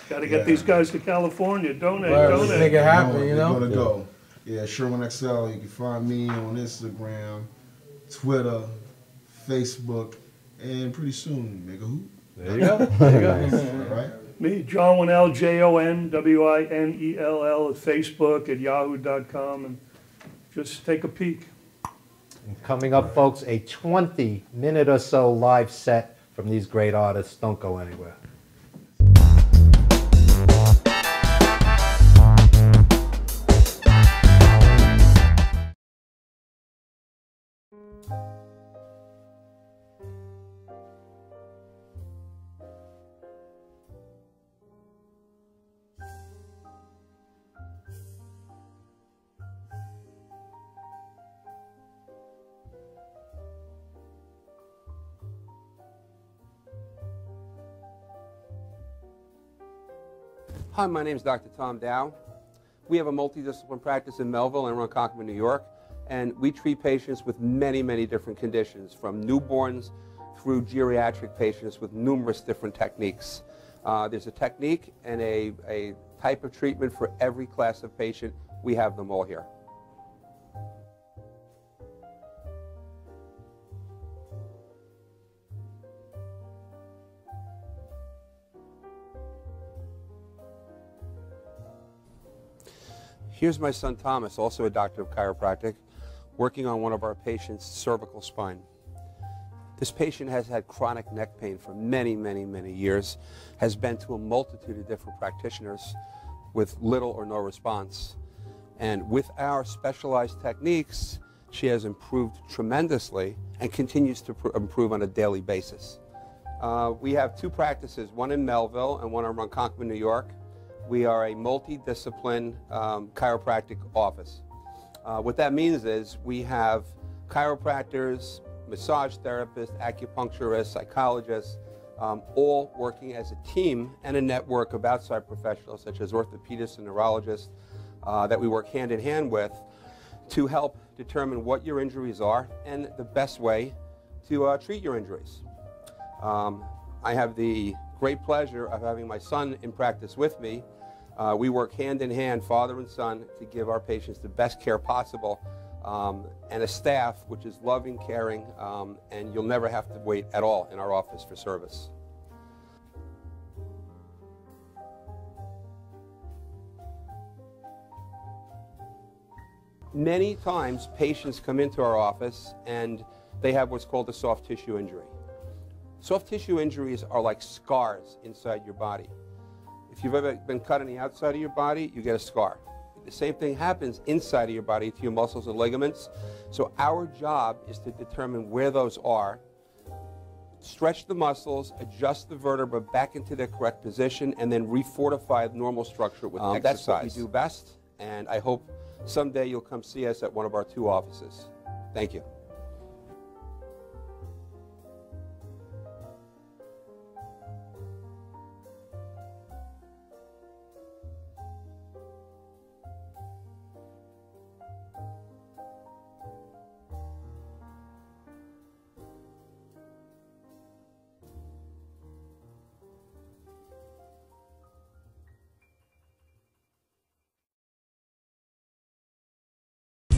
[SPEAKER 4] Got to get these guys to California. Donate,
[SPEAKER 8] Let's make it
[SPEAKER 4] donate.
[SPEAKER 8] happen, you
[SPEAKER 3] We're
[SPEAKER 8] know?
[SPEAKER 3] gonna go. Yeah, Sherwin XL. You can find me on Instagram, Twitter, Facebook, and pretty soon, Mega Hoop.
[SPEAKER 2] There you go. There you go.
[SPEAKER 3] All right.
[SPEAKER 4] Me, John Winnell, JONWINELL at Facebook, at yahoo.com, and just take a peek.
[SPEAKER 2] And coming up, folks, a 20-minute or so live set from these great artists. Don't go anywhere.
[SPEAKER 10] Hi, my name is Dr. Tom Dow. We have a multidiscipline practice in Melville and Ronkonkoma, New York, and we treat patients with many, many different conditions, from newborns through geriatric patients with numerous different techniques. There's a technique and a type of treatment for every class of patient. We have them all here. Here's my son Thomas, also a doctor of chiropractic, working on one of our patients' cervical spine. This patient has had chronic neck pain for many, many, many years, has been to a multitude of different practitioners with little or no response. And with our specialized techniques, she has improved tremendously and continues to improve on a daily basis. We have two practices, one in Melville and one in Ronkonkoma, New York. We are a multidiscipline chiropractic office. What that means is we have chiropractors, massage therapists, acupuncturists, psychologists, all working as a team and a network of outside professionals such as orthopedists and neurologists that we work hand in hand with to help determine what your injuries are and the best way to treat your injuries. I have the great pleasure of having my son in practice with me. We work hand in hand, father and son, to give our patients the best care possible, and a staff which is loving, caring, and you'll never have to wait at all in our office for service. Many times patients come into our office and they have what's called a soft tissue injury. Soft tissue injuries are like scars inside your body. If you've ever been cut on the outside of your body, you get a scar. The same thing happens inside of your body to your muscles and ligaments. So our job is to determine where those are, stretch the muscles, adjust the vertebra back into their correct position, and then refortify the normal structure with exercise. That's what we do best, and I hope someday you'll come see us at one of our two offices. Thank you.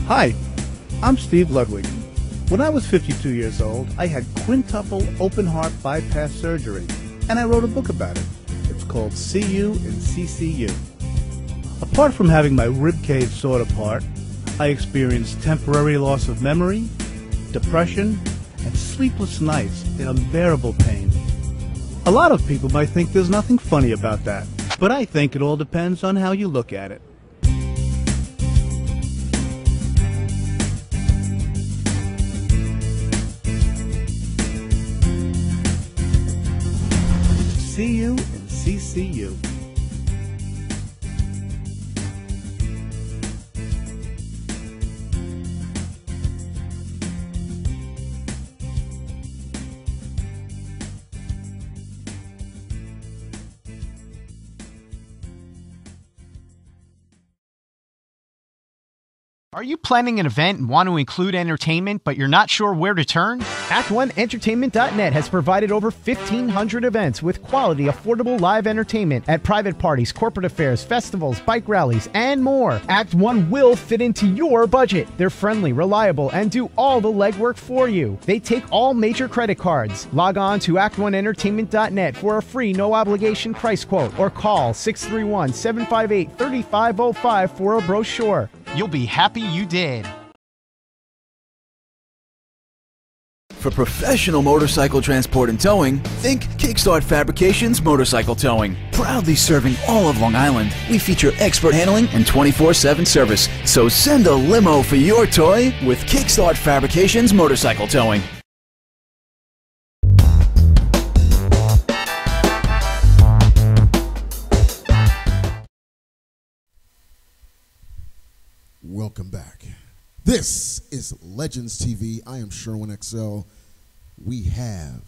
[SPEAKER 11] Hi, I'm Steve Ludwig. When I was 52 years old, I had quintuple open heart bypass surgery, and I wrote a book about it. It's called See You in CCU. Apart from having my rib cage sawed apart, I experienced temporary loss of memory, depression, and sleepless nights in unbearable pain. A lot of people might think there's nothing funny about that, but I think it all depends on how you look at it. See you in CCU.
[SPEAKER 12] Are you planning an event and want to include entertainment, but you're not sure where to turn? Act1Entertainment.net has provided over 1,500 events with quality, affordable live entertainment at private parties, corporate affairs, festivals, bike rallies, and more. Act 1 will fit into your budget. They're friendly, reliable, and do all the legwork for you. They take all major credit cards. Log on to Act1Entertainment.net for a free, no-obligation price quote, or call 631-758-3505 for a brochure. You'll be happy you did.
[SPEAKER 13] For professional motorcycle transport and towing, think Kickstart Fabrications Motorcycle Towing. Proudly serving all of Long Island, we feature expert handling and 24/7 service. So send a limo for your toy with Kickstart Fabrications Motorcycle Towing.
[SPEAKER 14] Welcome back. This is Legends TV. I am Sherwin XL. We have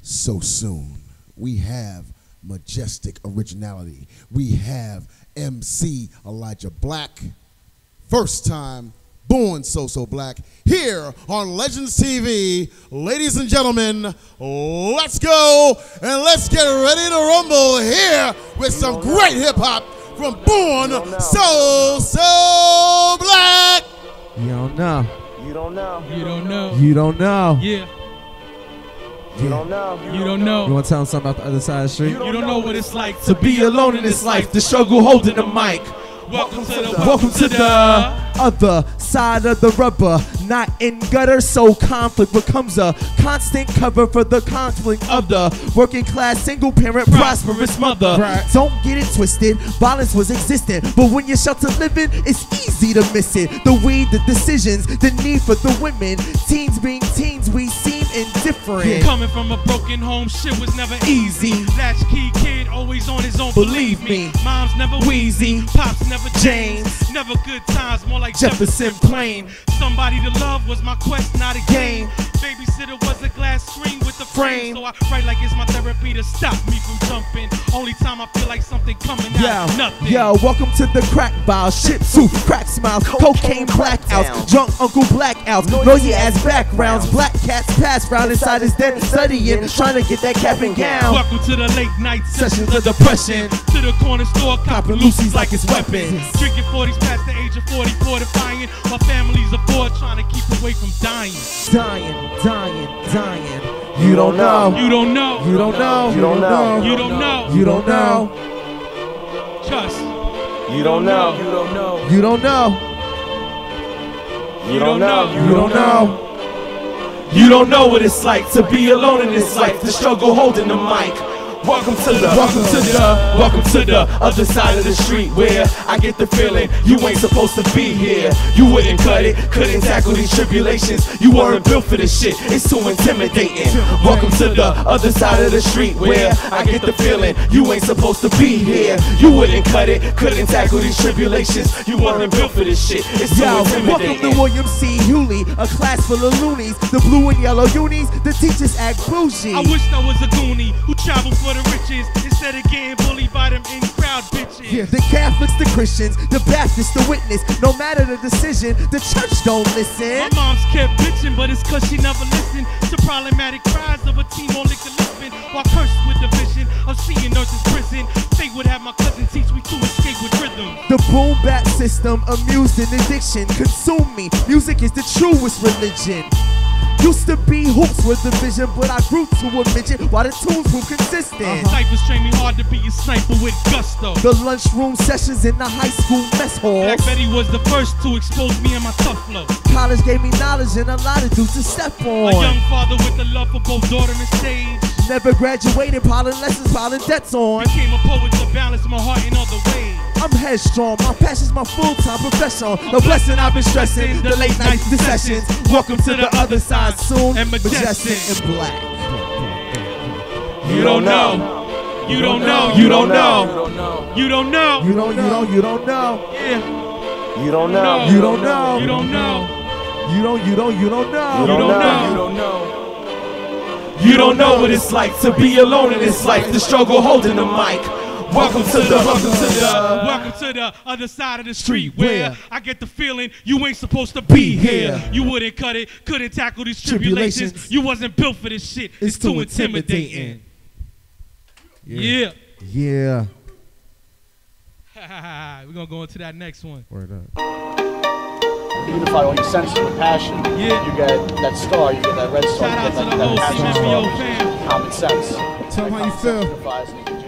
[SPEAKER 14] SoSoon. We have Majestik Originality. We have MC Elijah Black. First time born So Black here on Legends TV. Ladies and gentlemen, let's go and let's get ready to rumble here with some great hip hop from Born So Black.
[SPEAKER 15] You don't know.
[SPEAKER 16] You don't know.
[SPEAKER 15] You don't know. You don't know.
[SPEAKER 16] Yeah. You don't know.
[SPEAKER 15] You don't know. You want to tell them something about the other side of the street?
[SPEAKER 16] You don't know what it's like
[SPEAKER 15] to be alone in this life, the struggle holding the mic.
[SPEAKER 16] Welcome to
[SPEAKER 15] the other side of the rubber. Not in gutter, so conflict becomes a constant cover for the conflict of the working class, single parent, prosperous mother. Don't get it twisted, violence was existent, but when you're sheltered living, it's easy to miss it. The weed, the decisions, the need for the women, teens being teens, we seem indifferent.
[SPEAKER 16] Yeah. Coming from a broken home, shit was never easy. Latchkey kid, always on his own, believe me. Mom's never wheezy, pops never James. Never good times, more like Jefferson Plain. Somebody to love was my quest, not a game. Babysitter was a glass screen with a frame. So I write like it's my therapy to stop me from jumping. Only time I feel like something coming out of nothing.
[SPEAKER 15] Yo, welcome to the crack vial. Shit tooth, crack smiles, cocaine blackouts, drunk uncle blackouts, noisy ass backgrounds, black cats pass round inside his den studying, trying to get that cap and gown.
[SPEAKER 16] Welcome to the late night sessions of depression. To the corner store, copping Lucy's like it's weapons. Drinking 40s past the age of 44, defying while families are poor, trying to keep away from dying.
[SPEAKER 15] Dying. You don't know.
[SPEAKER 16] You don't know.
[SPEAKER 15] You don't know.
[SPEAKER 16] You don't know. You don't know.
[SPEAKER 15] You don't know.
[SPEAKER 16] Trust.
[SPEAKER 15] You don't know.
[SPEAKER 16] You don't know.
[SPEAKER 15] You don't know.
[SPEAKER 16] You don't know.
[SPEAKER 15] You don't know. You don't know what it's like to be alone in this life, the struggle holding the mic. Welcome to the other side of the street where I get the feeling you ain't supposed to be here. You wouldn't cut it, couldn't tackle these tribulations. You weren't built for this shit, it's too intimidating. Welcome to the other side of the street where I get the feeling you ain't supposed to be here. You wouldn't cut it, couldn't tackle these tribulations. You weren't built for this shit, it's too intimidating. Welcome to William C. Hewley, a class full of loonies. The blue and yellow unis, the teachers act bougie.
[SPEAKER 16] I wish I was a goonie who traveled for the riches instead of getting bullied by them in-crowd bitches.
[SPEAKER 15] Yeah, the Catholics, the Christians, the Baptists, the witness. No matter the decision, the church don't listen.
[SPEAKER 16] My mom's kept bitching, but it's cause she never listened to problematic cries of a teen on liquor lisping, while cursed with the vision of seeing nurses prison. They would have my cousin teach me to escape with rhythm.
[SPEAKER 15] The boom bap system, amused in addiction, consume me. Music is the truest religion. Used to be hoops with the vision, but I grew to a midget while the tunes were consistent.
[SPEAKER 16] Ciphers train me hard to be a sniper with gusto.
[SPEAKER 15] The lunchroom sessions in the high school mess halls.
[SPEAKER 16] Black Betty was the first to expose me and my tough flow.
[SPEAKER 15] College gave me knowledge and a lot of dudes to step on.
[SPEAKER 16] A young father with the love for both daughter and stage.
[SPEAKER 15] Never graduated, piling lessons, piling debts on.
[SPEAKER 16] Became a poet to balance my heart in other ways.
[SPEAKER 15] I'm headstrong, my passion's my full-time profession. The blessing I've been stressing, the late night sessions. Welcome to the other side, soon and Majestik and Black.
[SPEAKER 16] You don't know. You don't know. You don't know. You don't know.
[SPEAKER 15] You don't know. You don't know.
[SPEAKER 16] Yeah.
[SPEAKER 15] You don't know. You don't know.
[SPEAKER 16] You don't know.
[SPEAKER 15] You don't know.
[SPEAKER 16] You don't know.
[SPEAKER 15] You don't know. You don't know what it's like to be alone in this life, the struggle holding the mic.
[SPEAKER 16] Welcome to the other side of the street where I get the feeling you ain't supposed to be here. You wouldn't cut it, couldn't tackle these tribulations. You wasn't built for this shit. It's too intimidating. Yeah.
[SPEAKER 17] Yeah.
[SPEAKER 16] We're gonna go into that next one.
[SPEAKER 17] Word up.
[SPEAKER 18] Unify all your senses and passion.
[SPEAKER 16] Yeah.
[SPEAKER 18] You get that star, you get that red star,
[SPEAKER 16] Shout
[SPEAKER 18] you
[SPEAKER 16] out
[SPEAKER 18] get
[SPEAKER 16] to the
[SPEAKER 18] that
[SPEAKER 16] whole
[SPEAKER 18] passion
[SPEAKER 16] CMBO
[SPEAKER 18] star,
[SPEAKER 16] fam.
[SPEAKER 18] common sense.
[SPEAKER 17] Tell them how you feel.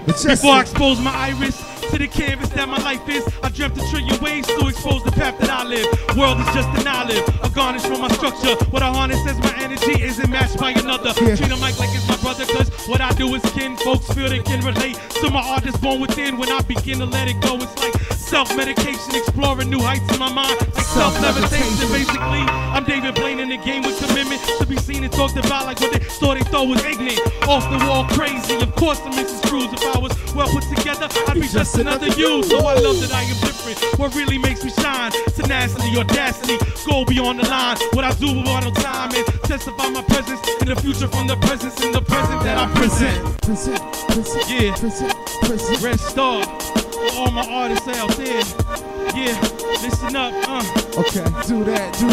[SPEAKER 16] Before I expose my iris to the canvas that my life is, I dreamt a trillion ways to expose the path that I live. World is just an olive, a garnish from my structure. What I harness as my energy isn't matched by another. Treat a mic like it's my brother, cause what I do is kin. Folks feel they can relate to my art that's born within. When I begin to let it go, it's like self-medication, exploring new heights in my mind, like self-levitation. Basically, I'm David Blaine in the game with commitment to be seen and talked about like what they thought was ignorant. Off the wall crazy, of course I'm misconstrued. If I was well put together, I'd be just another you. So I love that I am different. What really makes me shine? Tenacity, audacity, go beyond the line. What I do with no time and testify my presence in the future from the presence in the present that I present. Yeah, Red Star. All my artists out there. Yeah, listen up,
[SPEAKER 17] Okay, do that.
[SPEAKER 16] You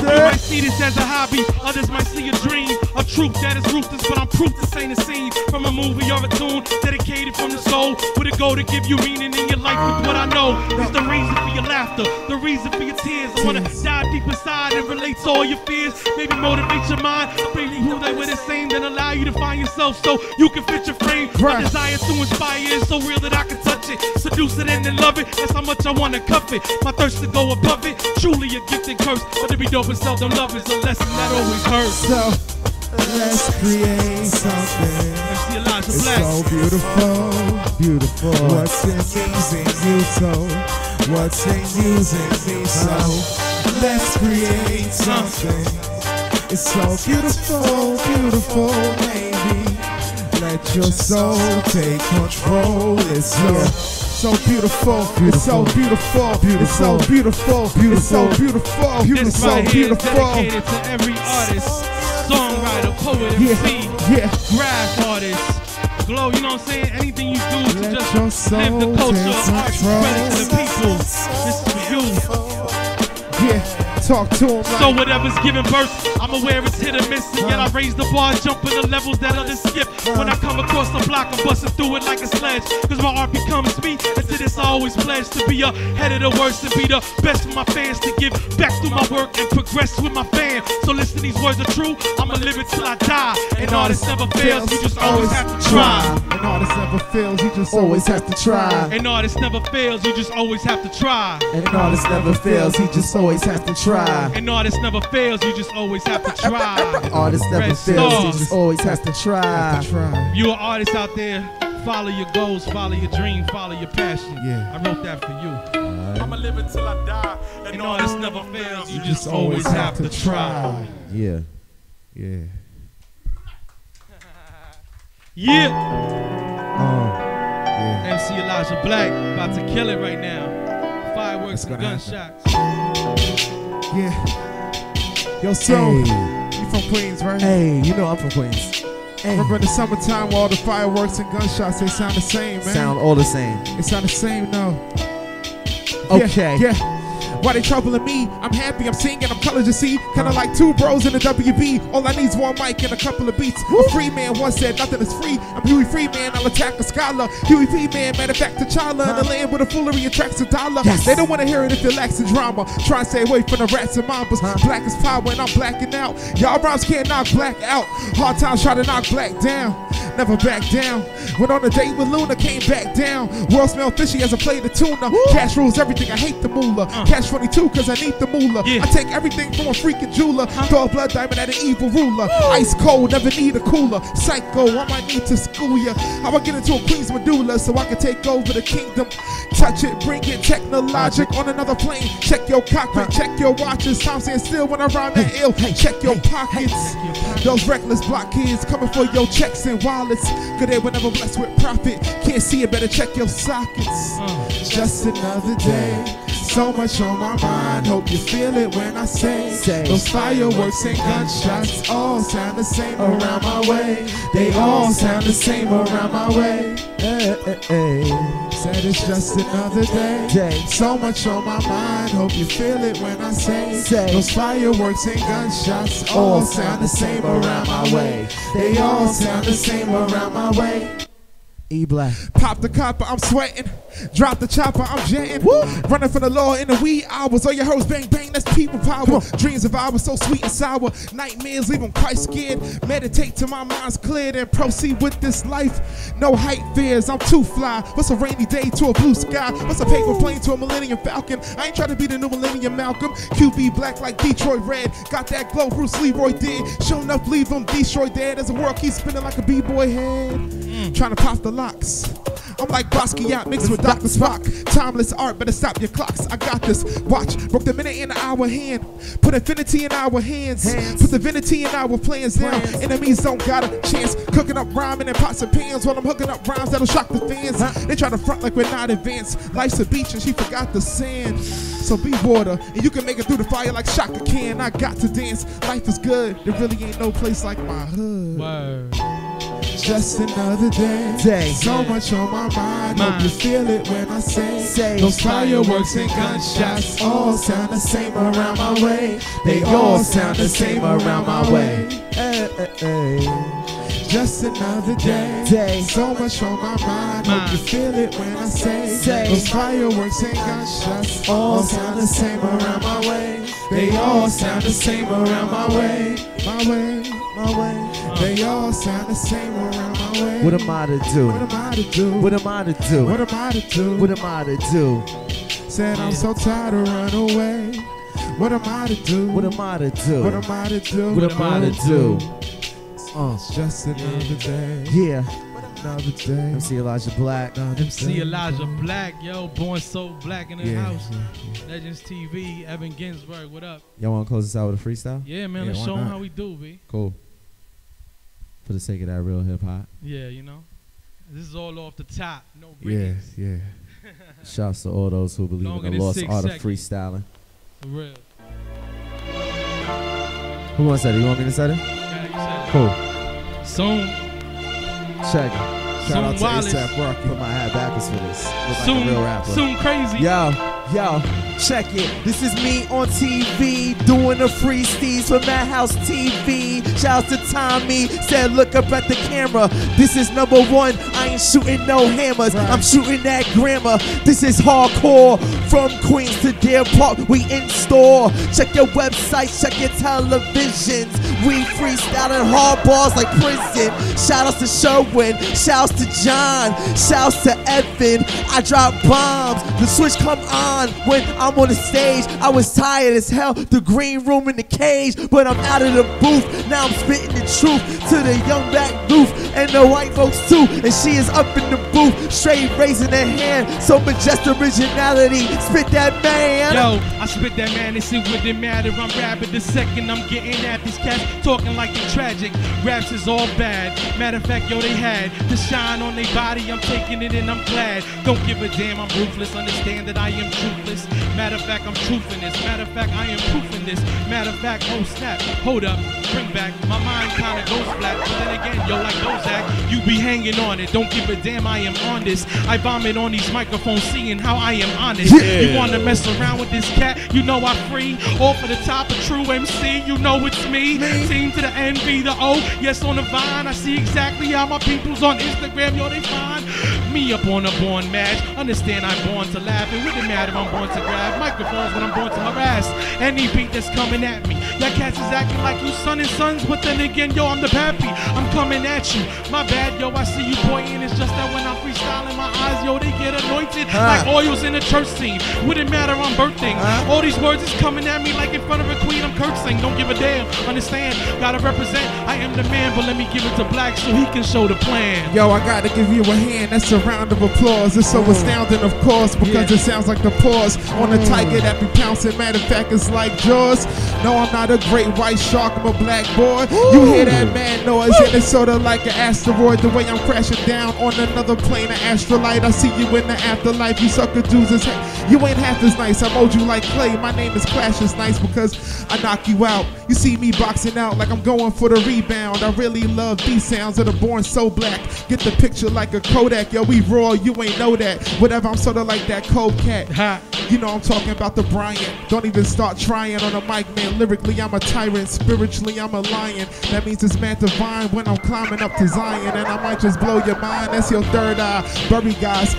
[SPEAKER 16] might see this as a hobby, others might see a dream, a truth that is ruthless, but I'm proof this ain't a scene from a movie or a tune, dedicated from the soul, with a goal to give you meaning in your life with what I know is the reason for your laughter, the reason for your tears. I wanna dive deep inside and relate to all your fears, maybe motivate your mind, maybe who they were the same, then allow you to find yourself so you can fit your frame. My desire to inspire is so real that I can touch it, seduce it and then love it. That's how much I wanna cuff it. My thirst to go above it, truly a gift and curse. But to be dope and seldom love is a lesson that always hurts.
[SPEAKER 17] So let's create something. It's so beautiful. What's in using you so? What's in using me so? Let's create something. It's so beautiful, baby. Let your soul take control. It's so beautiful, it's so beautiful, it's so beautiful, it's so beautiful, it's so beautiful.
[SPEAKER 16] Dedicated to every artist, songwriter, poet, MC, graph artist, glow. You know what I'm saying? Anything you do to just live the culture of art, spread it to the people. This is for you.
[SPEAKER 17] Talk to him.
[SPEAKER 16] So whatever's giving birth, I'm aware it's hit or miss, and yet I raise the bar, jumping the levels that others skip. When I come across the block, I'm busting through it like a sledge, cause my art becomes me, and to this I always pledge to be ahead of the worst and be the best for my fans, to give back through my work and progress with my fam. So listen, these words are true, I'ma live it till I die. An artist never fails, you just always have to try.
[SPEAKER 17] An artist never fails, you just always have to try.
[SPEAKER 16] An artist never fails, you just always have to try.
[SPEAKER 17] An artist never fails, he just always has to try.
[SPEAKER 16] An artist never fails, you just always have to try.
[SPEAKER 17] An artist never fails, he just always has to try.
[SPEAKER 16] You an artist out there, follow your goals, follow your dream, follow your passion. I wrote that for you. I'ma live until I die. An artist never fails, you just always have to try.
[SPEAKER 17] Yeah.
[SPEAKER 16] MC Elijah Black, about to kill it right now. Fireworks and gunshots.
[SPEAKER 17] Yo, so you from Queens, right? Hey, you know I'm from Queens. Remember in the summertime where all the fireworks and gunshots, they sound the same, man.
[SPEAKER 19] Sound all the same.
[SPEAKER 17] It sound the same, no.
[SPEAKER 19] Okay.
[SPEAKER 17] Why they troubling me? I'm happy, I'm singing, I'm colors to see. Kinda like two bros in the WB. All I need's one mic and a couple of beats. A free man once said nothing is free. I'm Huey Freeman, I'll attack a scholar. Huey Freeman, matter of fact, T'Challa. In the land where the foolery attracts a dollar. They don't wanna hear it if it lacks in drama. Try and stay away from the rats and mambas. Black is power and I'm blacking out. Y'all rhymes can't knock black out. Hard times try to knock black down. Never back down. Went on a date with Luna, came back down. World smell fishy as I play the tuna. Cash rules everything, I hate the moolah. Cash 22 cause I need the moolah. I take everything from a freaking jeweler. Throw a blood diamond at an evil ruler. Ice cold, never need a cooler. Psycho, I might need to school ya. How I get into a queen's medulla so I can take over the kingdom. Touch it, bring it, technologic on another plane. Check your cockpit, check your watches. Time stand still when I rhyme that ill. Check your pockets. Those reckless block kids coming for your checks and wallets. Good day whenever blessed with profit. Can't see it, better check your sockets. Just another day. So much on my mind, hope you feel it when I say those fireworks and gunshots all sound the same around my way. They all sound the same around my way. Said it's just another day. So much on my mind, hope you feel it when I say those fireworks and gunshots all sound the same around my way. They all sound the same around my way.
[SPEAKER 19] E-Black.
[SPEAKER 17] Pop the copper, I'm sweating. Drop the chopper, I'm jetting. Running for the law in the wee hours. All your hoes bang bang, that's people power. Dreams of ours so sweet and sour. Nightmares leave them quite scared. Meditate till my mind's cleared and proceed with this life. No height fears, I'm too fly. What's a rainy day to a blue sky? What's a paper plane to a Millennium Falcon? I ain't trying to be the new Millennium Malcolm. QB black like Detroit red. Got that glow Bruce Leroy did. Showing up, leave them Detroit dead as the world keeps spinning like a B-boy head. Trying to pop the locks. I'm like Basquiat mixed with Dr. Spock. Timeless art, better stop your clocks. I got this. Watch, broke the minute in our hand. Put infinity in our hands. Put divinity in our plans down. Enemies don't got a chance. Cooking up rhyming in pots and pans while I'm hooking up rhymes that'll shock the fans. They try to front like we're not advanced. Life's a beach and she forgot the sand. So be water, and you can make it through the fire like Shaka can. I got to dance. Life is good. There really ain't no place like my hood.
[SPEAKER 16] Word.
[SPEAKER 17] Just another day. So much on my mind. Hope you feel it when I say those fireworks and gunshots all sound the same around my way. They all sound the same around my way. Just another day. So much on my mind. Hope you feel it when I say those fireworks and gunshots all sound the same around my way. They all sound the same around my way. My way, my way. They all sound the same around my way.
[SPEAKER 19] What am I to do?
[SPEAKER 17] What am I to do?
[SPEAKER 19] What am I to do?
[SPEAKER 17] What am I to do?
[SPEAKER 19] What am I to do?
[SPEAKER 17] Said I'm so tired of running away. What am I to do?
[SPEAKER 19] What am I to do?
[SPEAKER 17] What am I to do?
[SPEAKER 19] What am I to do?
[SPEAKER 17] It's just another day.
[SPEAKER 19] Yeah.
[SPEAKER 17] Another day.
[SPEAKER 19] MC Elijah Black.
[SPEAKER 16] MC Elijah Black, yo, born so black in the house. Legends TV, Evan Ginsberg, what up?
[SPEAKER 19] Y'all want to close this out with a freestyle?
[SPEAKER 16] Yeah, man, let's show them how we do, B.
[SPEAKER 19] Cool. For the sake of that real hip hop.
[SPEAKER 16] Yeah, you know. This is all off the top, no breaks.
[SPEAKER 19] Yeah. Shouts to all those who believe in the lost art of freestyling.
[SPEAKER 16] For real.
[SPEAKER 19] Who wants that? You want me to set it?
[SPEAKER 16] Yeah, you said it.
[SPEAKER 19] Cool.
[SPEAKER 16] Soon.
[SPEAKER 19] Check it. Shout out to ASAP Rocky. Put my hat backwards for this. Look like a real rapper.
[SPEAKER 16] Soon crazy.
[SPEAKER 19] Yo, check it. This is me on TV doing the free steez for Madhouse TV. Shouts to Tommy, said look up at the camera. This is #1. I ain't shooting no hammers. I'm shooting that grammar. This is hardcore. From Queens to Deer Park, we in store. Check your websites, check your televisions. We freestyling hard bars like prison. Shout outs to Sherwin, shouts to John, shouts to Evan. I drop bombs, the switch come on when I'm on the stage. I was tired as hell, the green room in the cage, but I'm out of the booth. Now I'm spitting the truth to the young black youth and the white folks too. And she is up in the booth, straight raising her hand. So Majestik originality, spit that man.
[SPEAKER 16] Yo, I spit that man, it wouldn't matter. I'm rapping the second I'm getting at these cats, talking like they're tragic. Raps is all bad. Matter of fact, yo, they had the shine on their body. I'm taking it and I'm glad. Don't give a damn, I'm ruthless. Understand that I am truthless. Matter of fact, I'm truthing this. Matter of fact, I am proofing this. Matter of fact, oh snap, hold up, bring back. My mind kinda goes flat, but then again, yo, like Bozak, you be hanging on it. Don't give a damn, I am on this. I vomit on these microphones, seeing how I am honest. You wanna mess around with this cat? You know I'm free. Off of the top of True MC, you know it's me. Team to the N, B, the O, yes on the vine. I see exactly how my people's on Instagram, yo, they find me up on a born match. Understand I'm born to laugh, it wouldn't matter, I'm born to grab microphones when I'm born to harass any beat that's coming at me. Y'all cats is acting like you son and sons, but then again, yo, I'm the pappy. I'm coming at you. My bad, yo, I see you pointing. It's just that when I'm freestyling, my eyes, yo, they get anointed like oils in a church scene. Wouldn't matter, I'm birthing. All these words is coming at me like in front of a queen, I'm cursing. Don't give a damn, understand, gotta represent. I am the man, but let me give it to Black so he can show the plan.
[SPEAKER 17] Yo, I gotta give you a hand, that's a round of applause. It's so astounding, of course, because it sounds like the pause on a tiger that be pouncing. Matter of fact, it's like Jaws. No, I'm not a great white shark, I'm a black boy. You hear that mad noise, and it's sort of like an asteroid. The way I'm crashing down on another plane of astrolite. I see you in the afterlife, you sucker dudes is you ain't half as nice. I mold you like clay. My name is Clash is nice because I knock you out. You see me boxing out like I'm going for the rebound. I really love these sounds that are born so black. Get the picture like a Kodak. Yo, we raw, you ain't know that. Whatever, I'm sort of like that cold cat. You know I'm talking about the Bryant. Don't even start trying on a mic, man. Lyrically, I'm a tyrant. Spiritually, I'm a lion. That means it's mad divine when I'm climbing up to Zion. And I might just blow your mind. That's your third eye. Bury guys.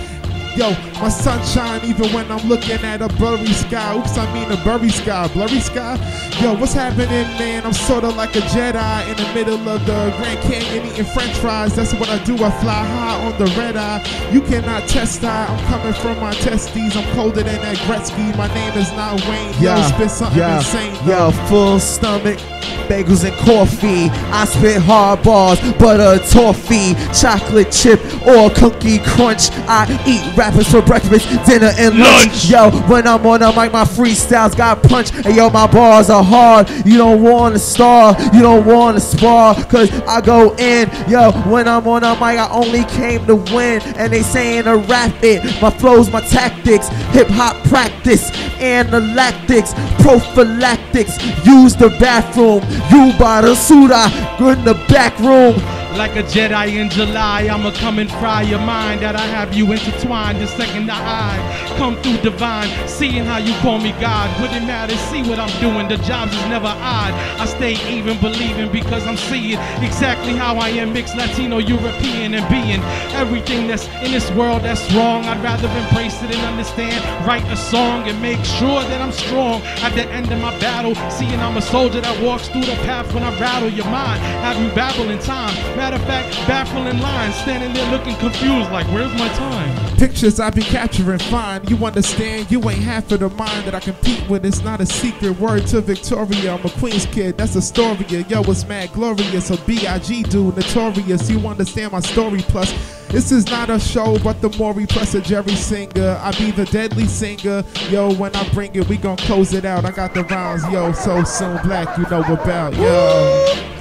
[SPEAKER 17] Yo, my sunshine even when I'm looking at a blurry sky. Oops, I mean a blurry sky. Blurry sky? Yo, what's happening, man? I'm sort of like a Jedi in the middle of the Grand Canyon eating french fries. That's what I do. I fly high on the red eye. You cannot test I. I'm coming from my testes. I'm colder than that Gretzky. My name is not Wayne. Yo, spit something insane.
[SPEAKER 19] Yo, full stomach. Bagels and coffee. I spit hard bars, butter toffee, chocolate chip or cookie crunch. I eat rappers for breakfast, dinner, and lunch. Yo, when I'm on the mic, my freestyles got punch. And yo, my bars are hard. You don't want to star, you don't want to spar, cause I go in. Yo, when I'm on the mic, I only came to win. And they saying to rap it. My flows, my tactics, hip hop practice, analytics, prophylactics. Use the bathroom. You by the suit, I go in the back room.
[SPEAKER 16] Like a Jedi in July, I'ma come and fry your mind. That I have you intertwined the second I come through divine. Seeing how you call me God, wouldn't matter, see what I'm doing. The jobs is never odd. I stay even believing because I'm seeing exactly how I am. Mixed Latino, European, and being everything that's in this world that's wrong. I'd rather embrace it and understand. Write a song and make sure that I'm strong at the end of my battle. Seeing I'm a soldier that walks through the path when I rattle your mind. Have you babble in time. Matter of fact, baffling lines, standing there looking confused like, where's my time?
[SPEAKER 17] Pictures I be capturing fine. You understand, you ain't half of the mind that I compete with. It's not a secret. Word to Victoria, I'm a Queens kid, that's a story. Yo, it's mad glorious, a B.I.G. dude, notorious. You understand my story plus. This is not a show, but the Maury plus a Jerry singer. I be the deadly singer. Yo, when I bring it, we gon' close it out. I got the rhymes, yo, SoSoon Black, you know about, yo.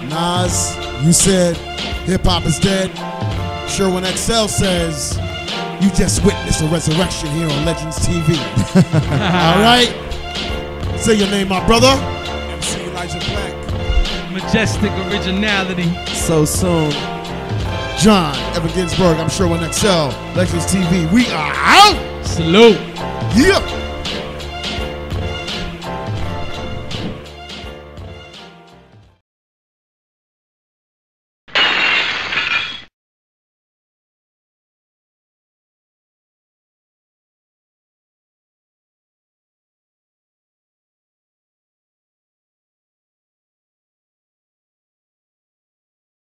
[SPEAKER 14] Nas, you said hip-hop is dead. Sherwin XL says you just witnessed a resurrection here on Legends TV. All right? Say your name, my brother.
[SPEAKER 17] MC Elijah Black.
[SPEAKER 16] Majestik Originality.
[SPEAKER 19] SoSoon.
[SPEAKER 14] John Evan Ginsberg, I'm Sherwin XL. Legends TV, we are out.
[SPEAKER 16] Salute.
[SPEAKER 14] Yeah.